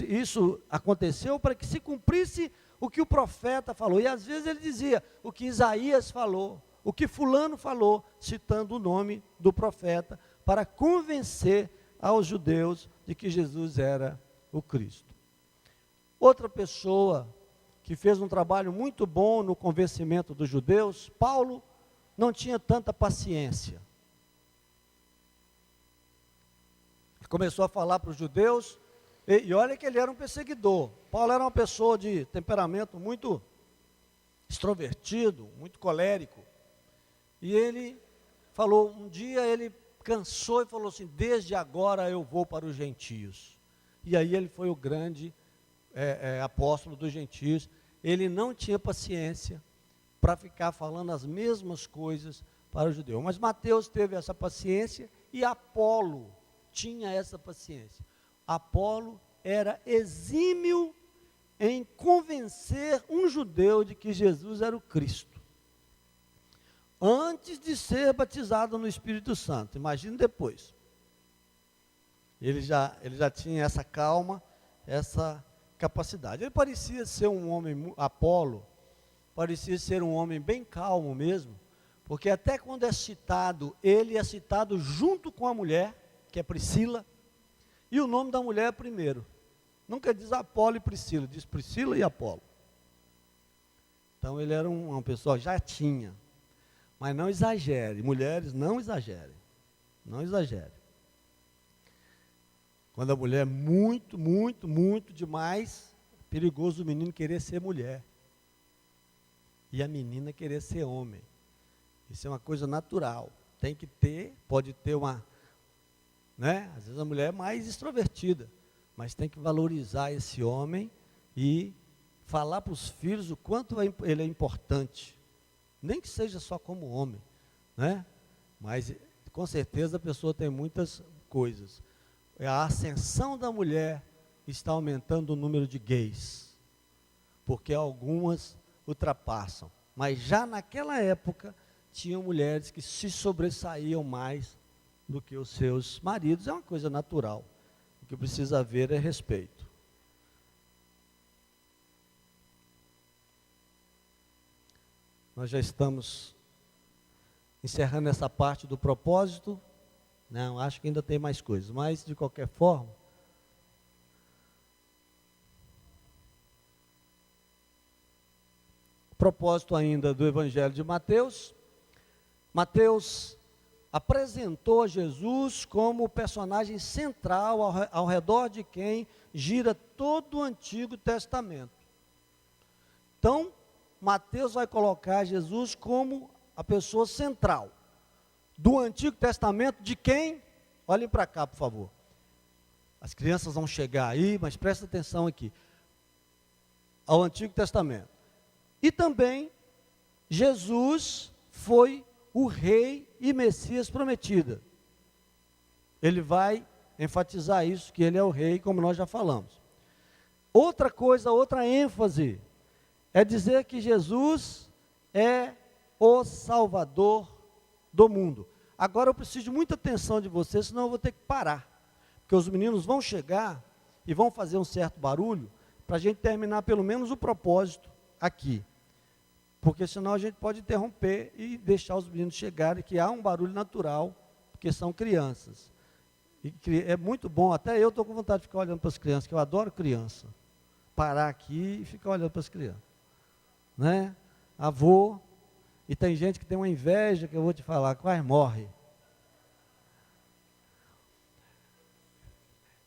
C: isso aconteceu para que se cumprisse o que o profeta falou. E às vezes ele dizia o que Isaías falou, o que fulano falou, citando o nome do profeta, para convencer aos judeus de que Jesus era o Cristo. Outra pessoa que fez um trabalho muito bom no convencimento dos judeus, Paulo, não tinha tanta paciência. Começou a falar para os judeus, e olha que ele era um perseguidor. Paulo era uma pessoa de temperamento muito extrovertido, muito colérico. E ele falou, um dia ele cansou e falou assim: desde agora eu vou para os gentios. E aí ele foi o grande apóstolo dos gentios. Ele não tinha paciência para ficar falando as mesmas coisas para o judeu. Mas Mateus teve essa paciência e Apolo tinha essa paciência. Apolo era exímio em convencer um judeu de que Jesus era o Cristo, antes de ser batizado no Espírito Santo. Imagine depois. Ele já tinha essa calma, essa capacidade. Ele parecia ser um homem, Apolo, parecia ser um homem bem calmo mesmo, porque até quando é citado, ele é citado junto com a mulher, que é Priscila, e o nome da mulher é primeiro. Nunca diz Apolo e Priscila, diz Priscila e Apolo. Então ele era uma pessoa, já tinha. Mas não exagere, mulheres, não exagerem. Não exagere. Quando a mulher é muito, muito, muito demais, é perigoso o menino querer ser mulher. E a menina querer ser homem. Isso é uma coisa natural. Tem que ter, pode ter uma, né? Às vezes a mulher é mais extrovertida, mas tem que valorizar esse homem e falar para os filhos o quanto ele é importante. Nem que seja só como homem, né? Mas com certeza a pessoa tem muitas coisas. A ascensão da mulher está aumentando o número de gays, porque algumas ultrapassam. Mas já naquela época, tinham mulheres que se sobressaíam mais do que os seus maridos. É uma coisa natural. O que precisa haver é respeito. Nós já estamos encerrando essa parte do propósito. Não, acho que ainda tem mais coisas, mas de qualquer forma, o propósito ainda do Evangelho de Mateus. Mateus apresentou a Jesus como o personagem central ao redor de quem gira todo o Antigo Testamento. Então, Mateus vai colocar Jesus como a pessoa central do Antigo Testamento, de quem? Olhem para cá, por favor. As crianças vão chegar aí, mas presta atenção aqui. Ao Antigo Testamento. E também, Jesus foi o rei e Messias prometido. Ele vai enfatizar isso, que ele é o rei, como nós já falamos. Outra coisa, outra ênfase, é dizer que Jesus é o Salvador do mundo. Agora eu preciso de muita atenção de vocês, senão eu vou ter que parar. Porque os meninos vão chegar e vão fazer um certo barulho, para a gente terminar pelo menos o propósito aqui. Porque senão a gente pode interromper e deixar os meninos chegarem, que há um barulho natural, porque são crianças. E é muito bom, até eu estou com vontade de ficar olhando para as crianças, que eu adoro criança. Parar aqui e ficar olhando para as crianças. Né? Avô, e tem gente que tem uma inveja, que eu vou te falar, quase morre.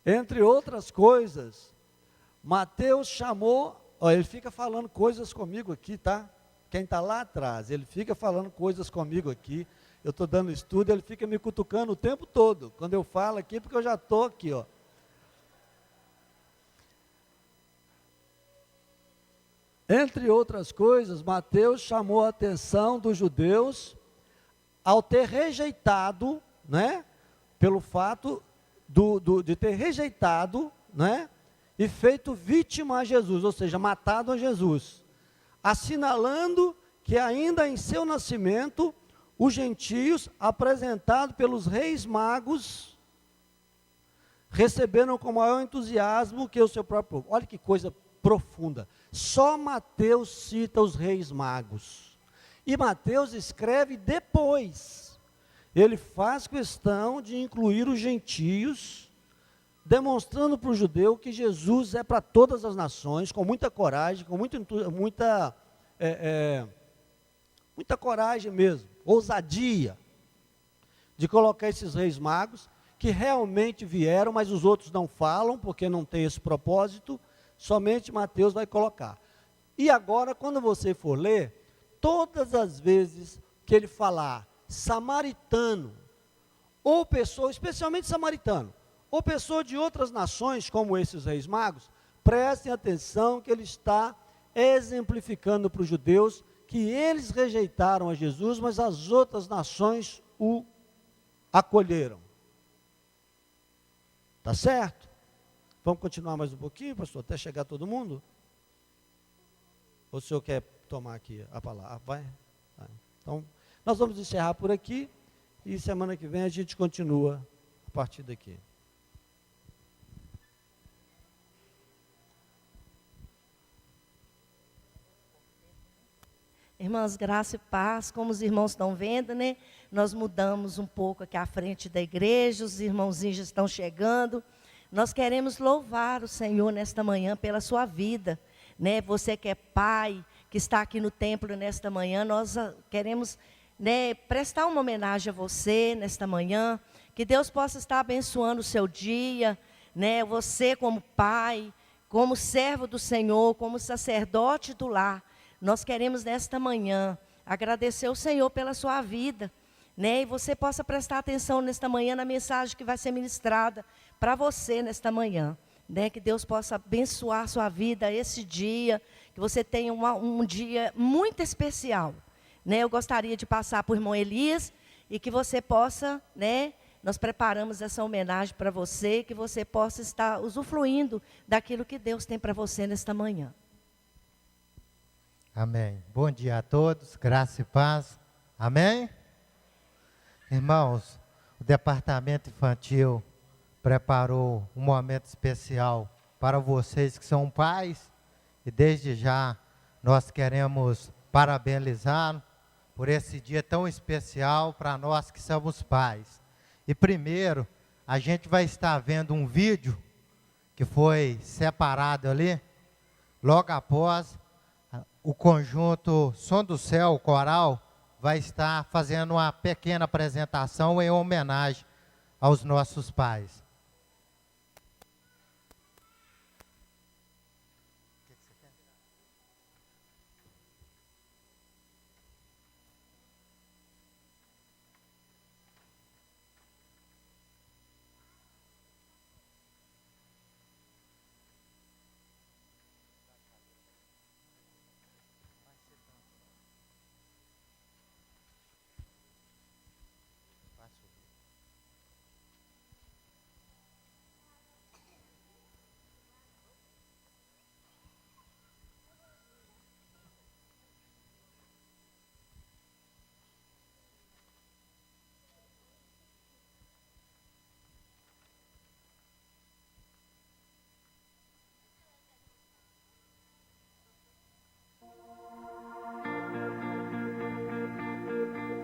C: Entre outras coisas, Mateus chamou, ele fica falando coisas comigo aqui, tá? Quem está lá atrás, ele fica falando coisas comigo aqui. Eu estou dando estudo, ele fica me cutucando o tempo todo. Quando eu falo aqui, porque eu já estou aqui, ó. Entre outras coisas, Mateus chamou a atenção dos judeus ao ter rejeitado, né, pelo fato de ter rejeitado, né, e feito vítima a Jesus, ou seja, matado a Jesus, assinalando que ainda em seu nascimento, os gentios, apresentados pelos reis magos, receberam com maior entusiasmo que o seu próprio povo. Olha que coisa profunda. Só Mateus cita os reis magos. E Mateus escreve depois. Ele faz questão de incluir os gentios, demonstrando para o judeu que Jesus é para todas as nações, com muita coragem, com muita coragem mesmo, ousadia, de colocar esses reis magos, que realmente vieram, mas os outros não falam, porque não tem esse propósito, somente Mateus vai colocar. E agora, quando você for ler, todas as vezes que ele falar samaritano, ou pessoa, especialmente samaritano, ou pessoa de outras nações, como esses reis magos, prestem atenção que ele está exemplificando para os judeus que eles rejeitaram a Jesus, mas as outras nações o acolheram. Tá certo? Vamos continuar mais um pouquinho, pastor, até chegar todo mundo? Ou o senhor quer tomar aqui a palavra? Vai? Então, nós vamos encerrar por aqui e semana que vem a gente continua a partir daqui.
D: Irmãs, graça e paz, como os irmãos estão vendo, né? Nós mudamos um pouco aqui à frente da igreja, os irmãozinhos já estão chegando. Nós queremos louvar o Senhor nesta manhã pela sua vida, né? Você que é pai, que está aqui no templo nesta manhã, nós queremos, né, prestar uma homenagem a você nesta manhã, que Deus possa estar abençoando o seu dia, né? Você como pai, como servo do Senhor, como sacerdote do lar, nós queremos nesta manhã agradecer ao Senhor pela sua vida, né? E você possa prestar atenção nesta manhã na mensagem que vai ser ministrada para você nesta manhã, né? Que Deus possa abençoar a sua vida esse dia, que você tenha um dia muito especial, né? Eu gostaria de passar para o irmão Elias e que você possa, né? Nós preparamos essa homenagem para você, que você possa estar usufruindo daquilo que Deus tem para você nesta manhã.
E: Amém. Bom dia a todos, graça e paz. Amém? Irmãos, o departamento infantil preparou um momento especial para vocês que são pais e desde já nós queremos parabenizá-los por esse dia tão especial para nós que somos pais. E primeiro, a gente vai estar vendo um vídeo que foi separado ali, logo após o conjunto Som do Céu, o coral, vai estar fazendo uma pequena apresentação em homenagem aos nossos pais.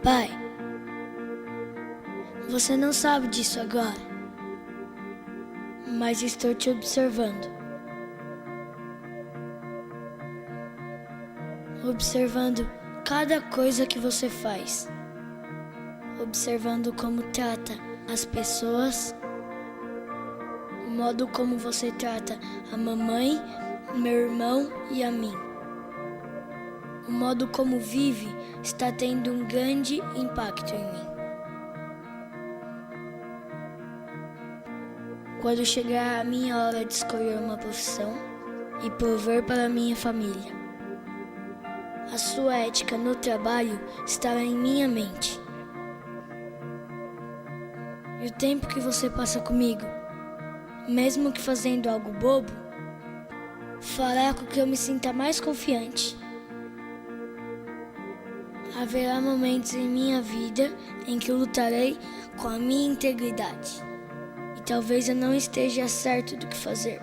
F: Pai, você não sabe disso agora, mas estou te observando. Observando cada coisa que você faz. Observando como trata as pessoas, modo como você trata a mamãe, meu irmão e a mim. O modo como vive está tendo um grande impacto em mim. Quando chegar a minha hora de escolher uma profissão e prover para minha família, a sua ética no trabalho estará em minha mente. E o tempo que você passa comigo, mesmo que fazendo algo bobo, fará com que eu me sinta mais confiante. Haverá momentos em minha vida em que eu lutarei com a minha integridade. E talvez eu não esteja certo do que fazer.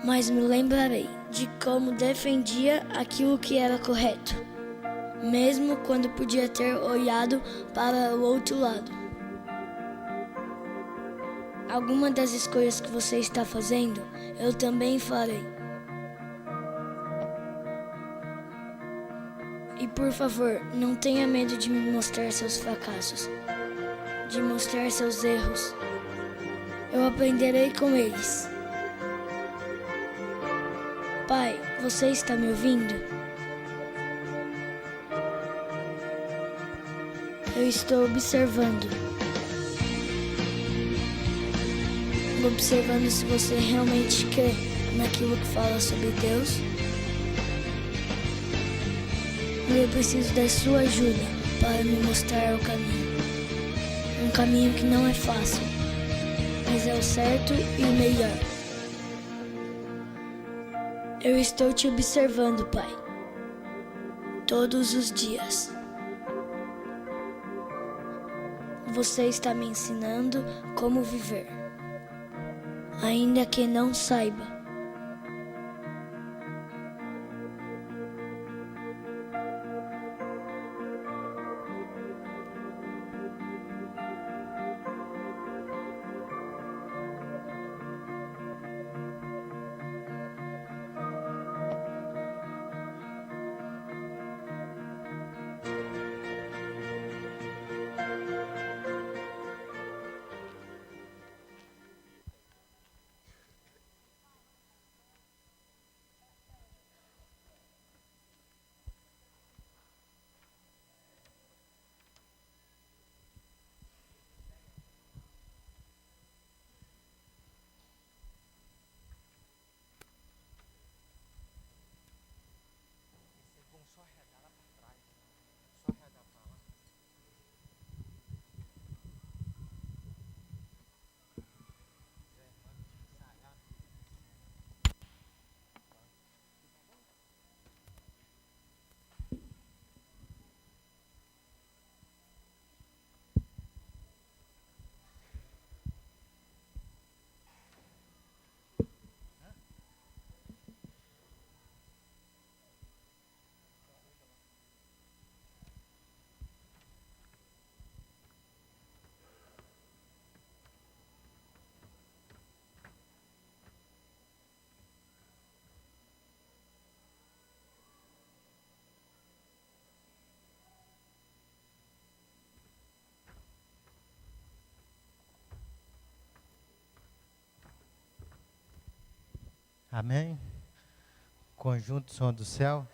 F: Mas me lembrarei de como defendia aquilo que era correto, mesmo quando podia ter olhado para o outro lado. Alguma das escolhas que você está fazendo, eu também farei. E por favor, não tenha medo de me mostrar seus fracassos, de mostrar seus erros. Eu aprenderei com eles. Pai, você está me ouvindo? Eu estou observando. Observando se você realmente crê naquilo que fala sobre Deus. E eu preciso da sua ajuda para me mostrar o caminho. Um caminho que não é fácil, mas é o certo e o melhor. Eu estou te observando, Pai, todos os dias. Você está me ensinando como viver, ainda que não saiba.
E: Amém? Conjunto Som do Céu.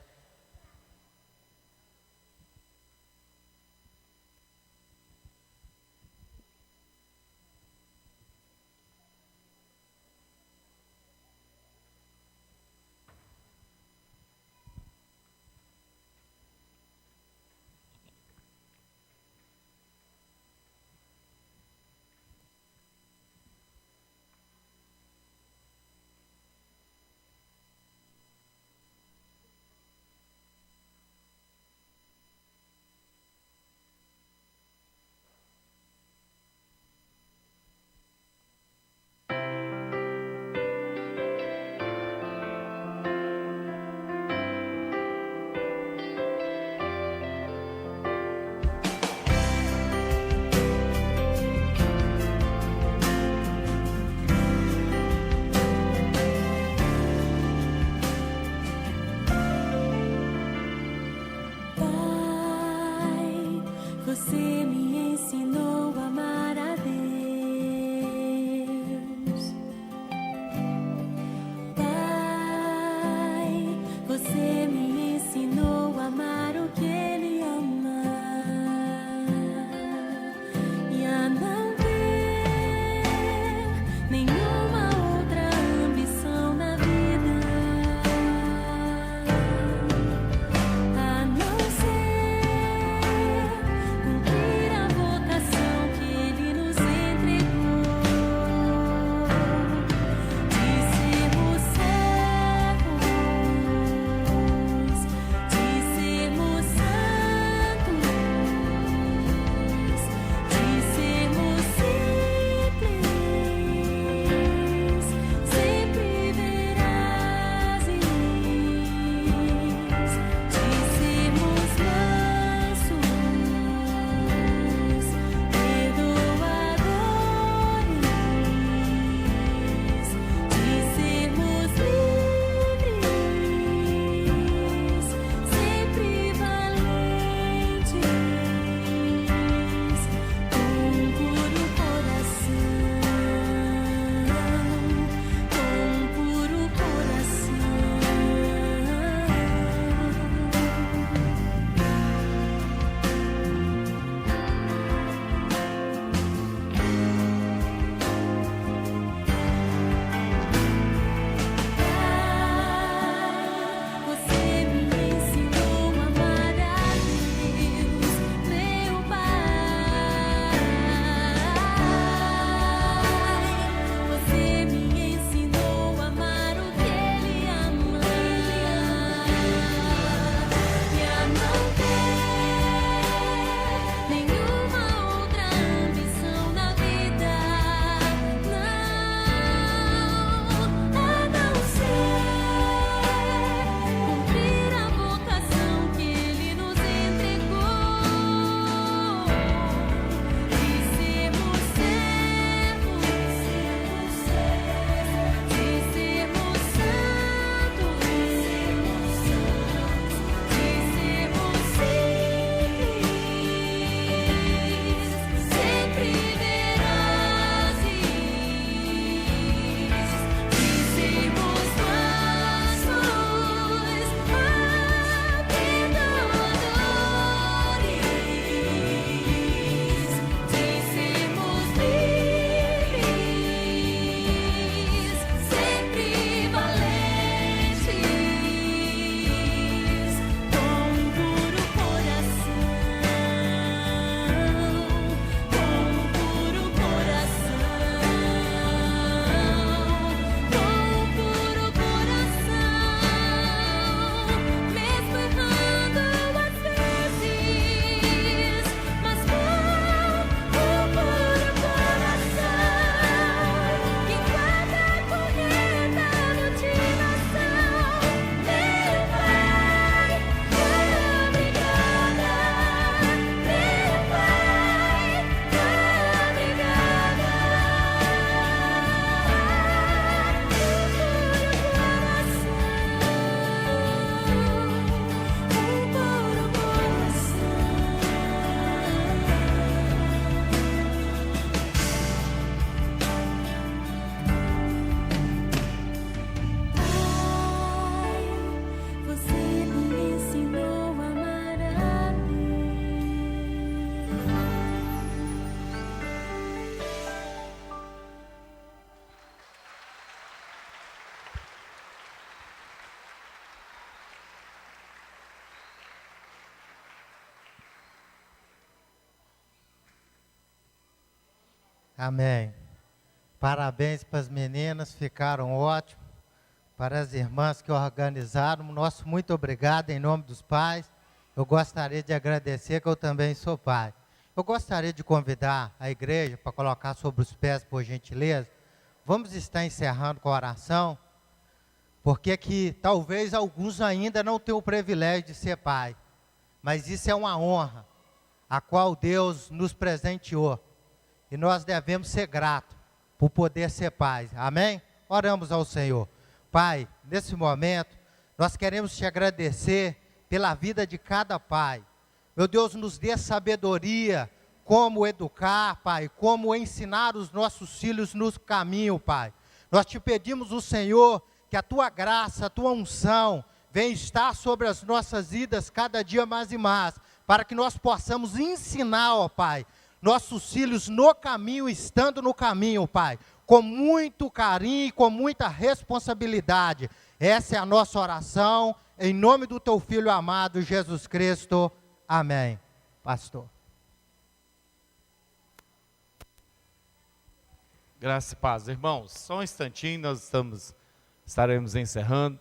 E: Amém. Parabéns para as meninas, ficaram ótimos. Para as irmãs que organizaram, nosso muito obrigado em nome dos pais. Eu gostaria de agradecer que eu também sou pai. Eu gostaria de convidar a igreja para colocar sobre os pés, por gentileza. Vamos estar encerrando com a oração, porque que talvez alguns ainda não tenham o privilégio de ser pai, mas isso é uma honra, a qual Deus nos presenteou, e nós devemos ser gratos por poder ser pais, amém? Oramos ao Senhor. Pai, nesse momento, nós queremos te agradecer pela vida de cada pai. Meu Deus, nos dê sabedoria, como educar, Pai, como ensinar os nossos filhos no caminho, Pai. Nós te pedimos, o Senhor, que a Tua graça, a Tua unção, venha estar sobre as nossas vidas cada dia mais e mais, para que nós possamos ensinar, ó Pai, nossos filhos no caminho, estando no caminho, Pai, com muito carinho e com muita responsabilidade. Essa é a nossa oração, em nome do Teu Filho amado, Jesus Cristo. Amém. Pastor.
G: Graça e paz. Irmãos, só um instantinho, estaremos encerrando.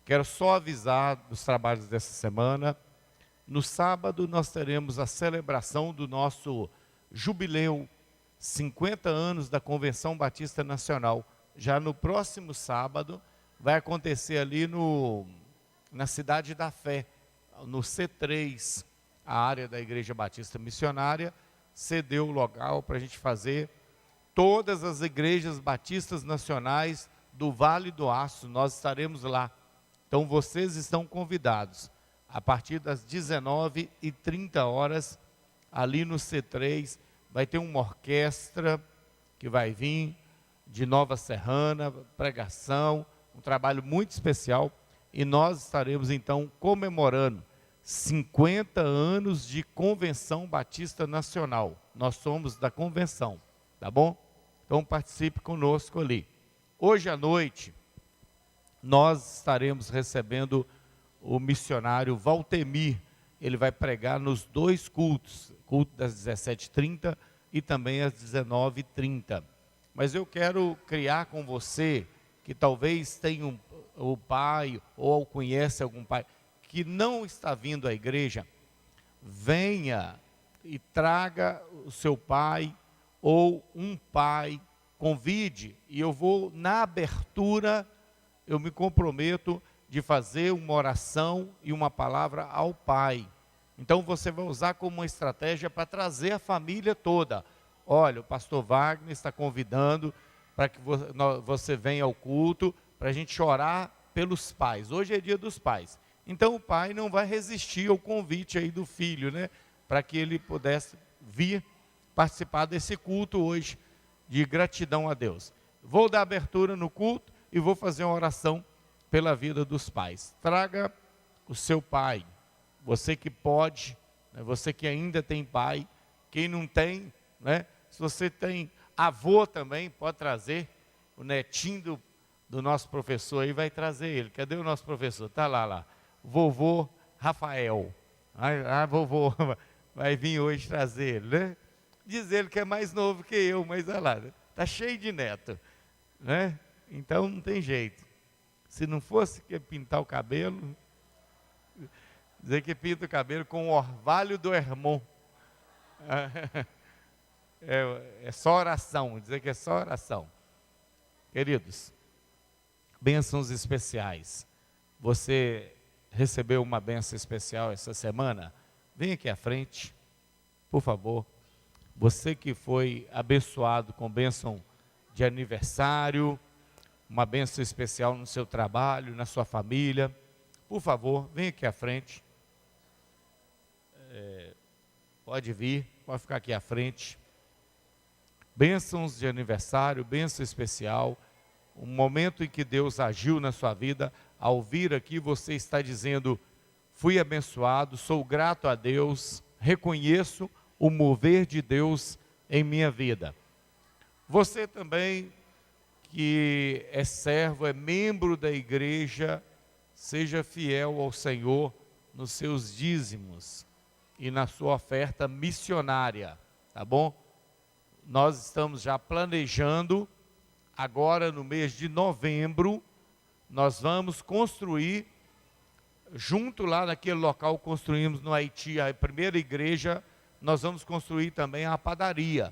G: Quero só avisar dos trabalhos dessa semana. No sábado nós teremos a celebração do nosso jubileu, 50 anos da Convenção Batista Nacional. Já no próximo sábado, vai acontecer ali na Cidade da Fé, no C3, a área da Igreja Batista Missionária, cedeu o local para a gente fazer. Todas as igrejas batistas nacionais do Vale do Aço, nós estaremos lá. Então vocês estão convidados, a partir das 19h30, ali no C3, vai ter uma orquestra que vai vir, de Nova Serrana, pregação, um trabalho muito especial, e nós estaremos então comemorando 50 anos de Convenção Batista Nacional. Nós somos da convenção, tá bom? Então participe conosco ali. Hoje à noite, nós estaremos recebendo o missionário Valtemir. Ele vai pregar nos dois cultos, culto das 17h30 e também às 19h30. Mas eu quero criar com você, que talvez tenha o pai ou conhece algum pai, que não está vindo à igreja, venha e traga o seu pai ou um pai, convide, e eu vou, na abertura, eu me comprometo de fazer uma oração e uma palavra ao pai. Então você vai usar como uma estratégia para trazer a família toda. Olha, o pastor Wagner está convidando para que você venha ao culto, para a gente orar pelos pais. Hoje é dia dos pais. Então o pai não vai resistir ao convite aí do filho, né? Para que ele pudesse vir participar desse culto hoje, de gratidão a Deus. Vou dar abertura no culto e vou fazer uma oração pela vida dos pais. Traga o seu pai, você que pode, né? Você que ainda tem pai, quem não tem, né? Se você tem avô também, pode trazer, o netinho do nosso professor aí vai trazer ele. Cadê o nosso professor? Está lá. Vovô Rafael. Vovô vai vir hoje trazer ele, né? Diz ele que é mais novo que eu, mas olha lá, está cheio de neto, né? Então não tem jeito. Se não fosse que pintar o cabelo, dizer que pinta o cabelo com o orvalho do Hermon. É só oração, dizer que é só oração. Queridos, bênçãos especiais. Você recebeu uma bênção especial essa semana? Vem aqui à frente, por favor. Você que foi abençoado com bênção de aniversário, uma bênção especial no seu trabalho, na sua família, por favor, vem aqui à frente. Pode vir, pode ficar aqui à frente. Bênçãos de aniversário, bênção especial, um momento em que Deus agiu na sua vida. Ao vir aqui, você está dizendo: fui abençoado, sou grato a Deus, reconheço o mover de Deus em minha vida. Você também que é servo, é membro da igreja, seja fiel ao Senhor nos seus dízimos e na sua oferta missionária, tá bom? nós estamos já planejando, agora no mês de novembro, nós vamos construir, junto lá naquele local que construímos no Haiti, a primeira igreja, nós vamos construir também a padaria,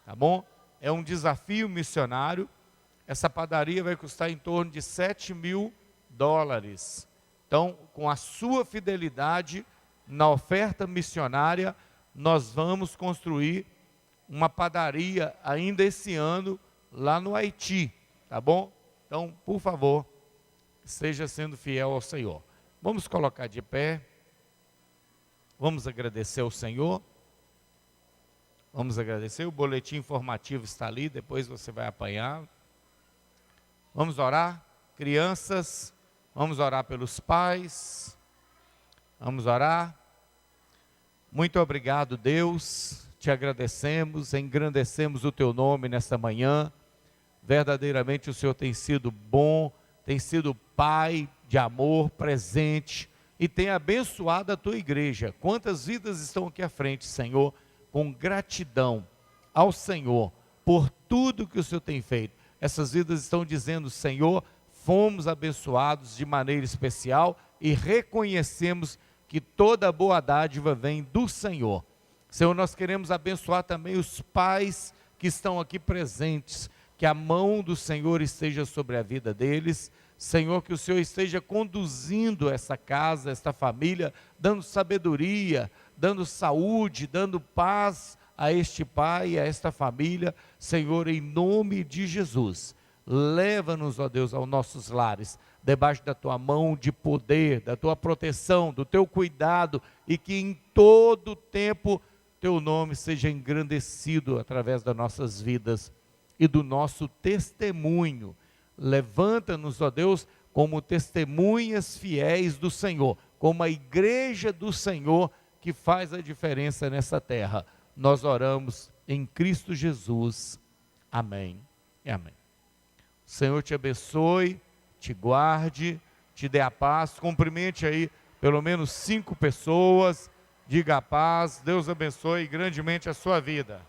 G: tá bom? É um desafio missionário. Essa padaria vai custar em torno de $7.000. Então, com a sua fidelidade na oferta missionária, nós vamos construir uma padaria ainda esse ano lá no Haiti, tá bom? Então, por favor, esteja sendo fiel ao Senhor. Vamos colocar de pé. Vamos agradecer ao Senhor. Vamos agradecer. O boletim informativo está ali, depois você vai apanhar. Vamos orar, crianças. Vamos orar pelos pais. Vamos orar. Muito obrigado, Deus. Te agradecemos, engrandecemos o teu nome nesta manhã. Verdadeiramente o Senhor tem sido bom, tem sido Pai de amor, presente, e tem abençoado a tua igreja. Quantas vidas estão aqui à frente, Senhor, com gratidão ao Senhor por tudo que o Senhor tem feito. Essas vidas estão dizendo: Senhor, fomos abençoados de maneira especial e reconhecemos que toda boa dádiva vem do Senhor. Senhor, nós queremos abençoar também os pais que estão aqui presentes, que a mão do Senhor esteja sobre a vida deles. Senhor, que o Senhor esteja conduzindo essa casa, esta família, dando sabedoria, dando saúde, dando paz a este pai e a esta família. Senhor, em nome de Jesus, leva-nos, ó Deus, aos nossos lares, debaixo da tua mão de poder, da tua proteção, do teu cuidado, e que em todo tempo teu nome seja engrandecido através das nossas vidas e do nosso testemunho. Levanta-nos, ó Deus, como testemunhas fiéis do Senhor, como a igreja do Senhor que faz a diferença nessa terra. Nós oramos em Cristo Jesus. Amém e amém. O Senhor te abençoe, te guarde, te dê a paz. Cumprimente aí pelo menos 5 pessoas. Diga a paz. Deus abençoe grandemente a sua vida.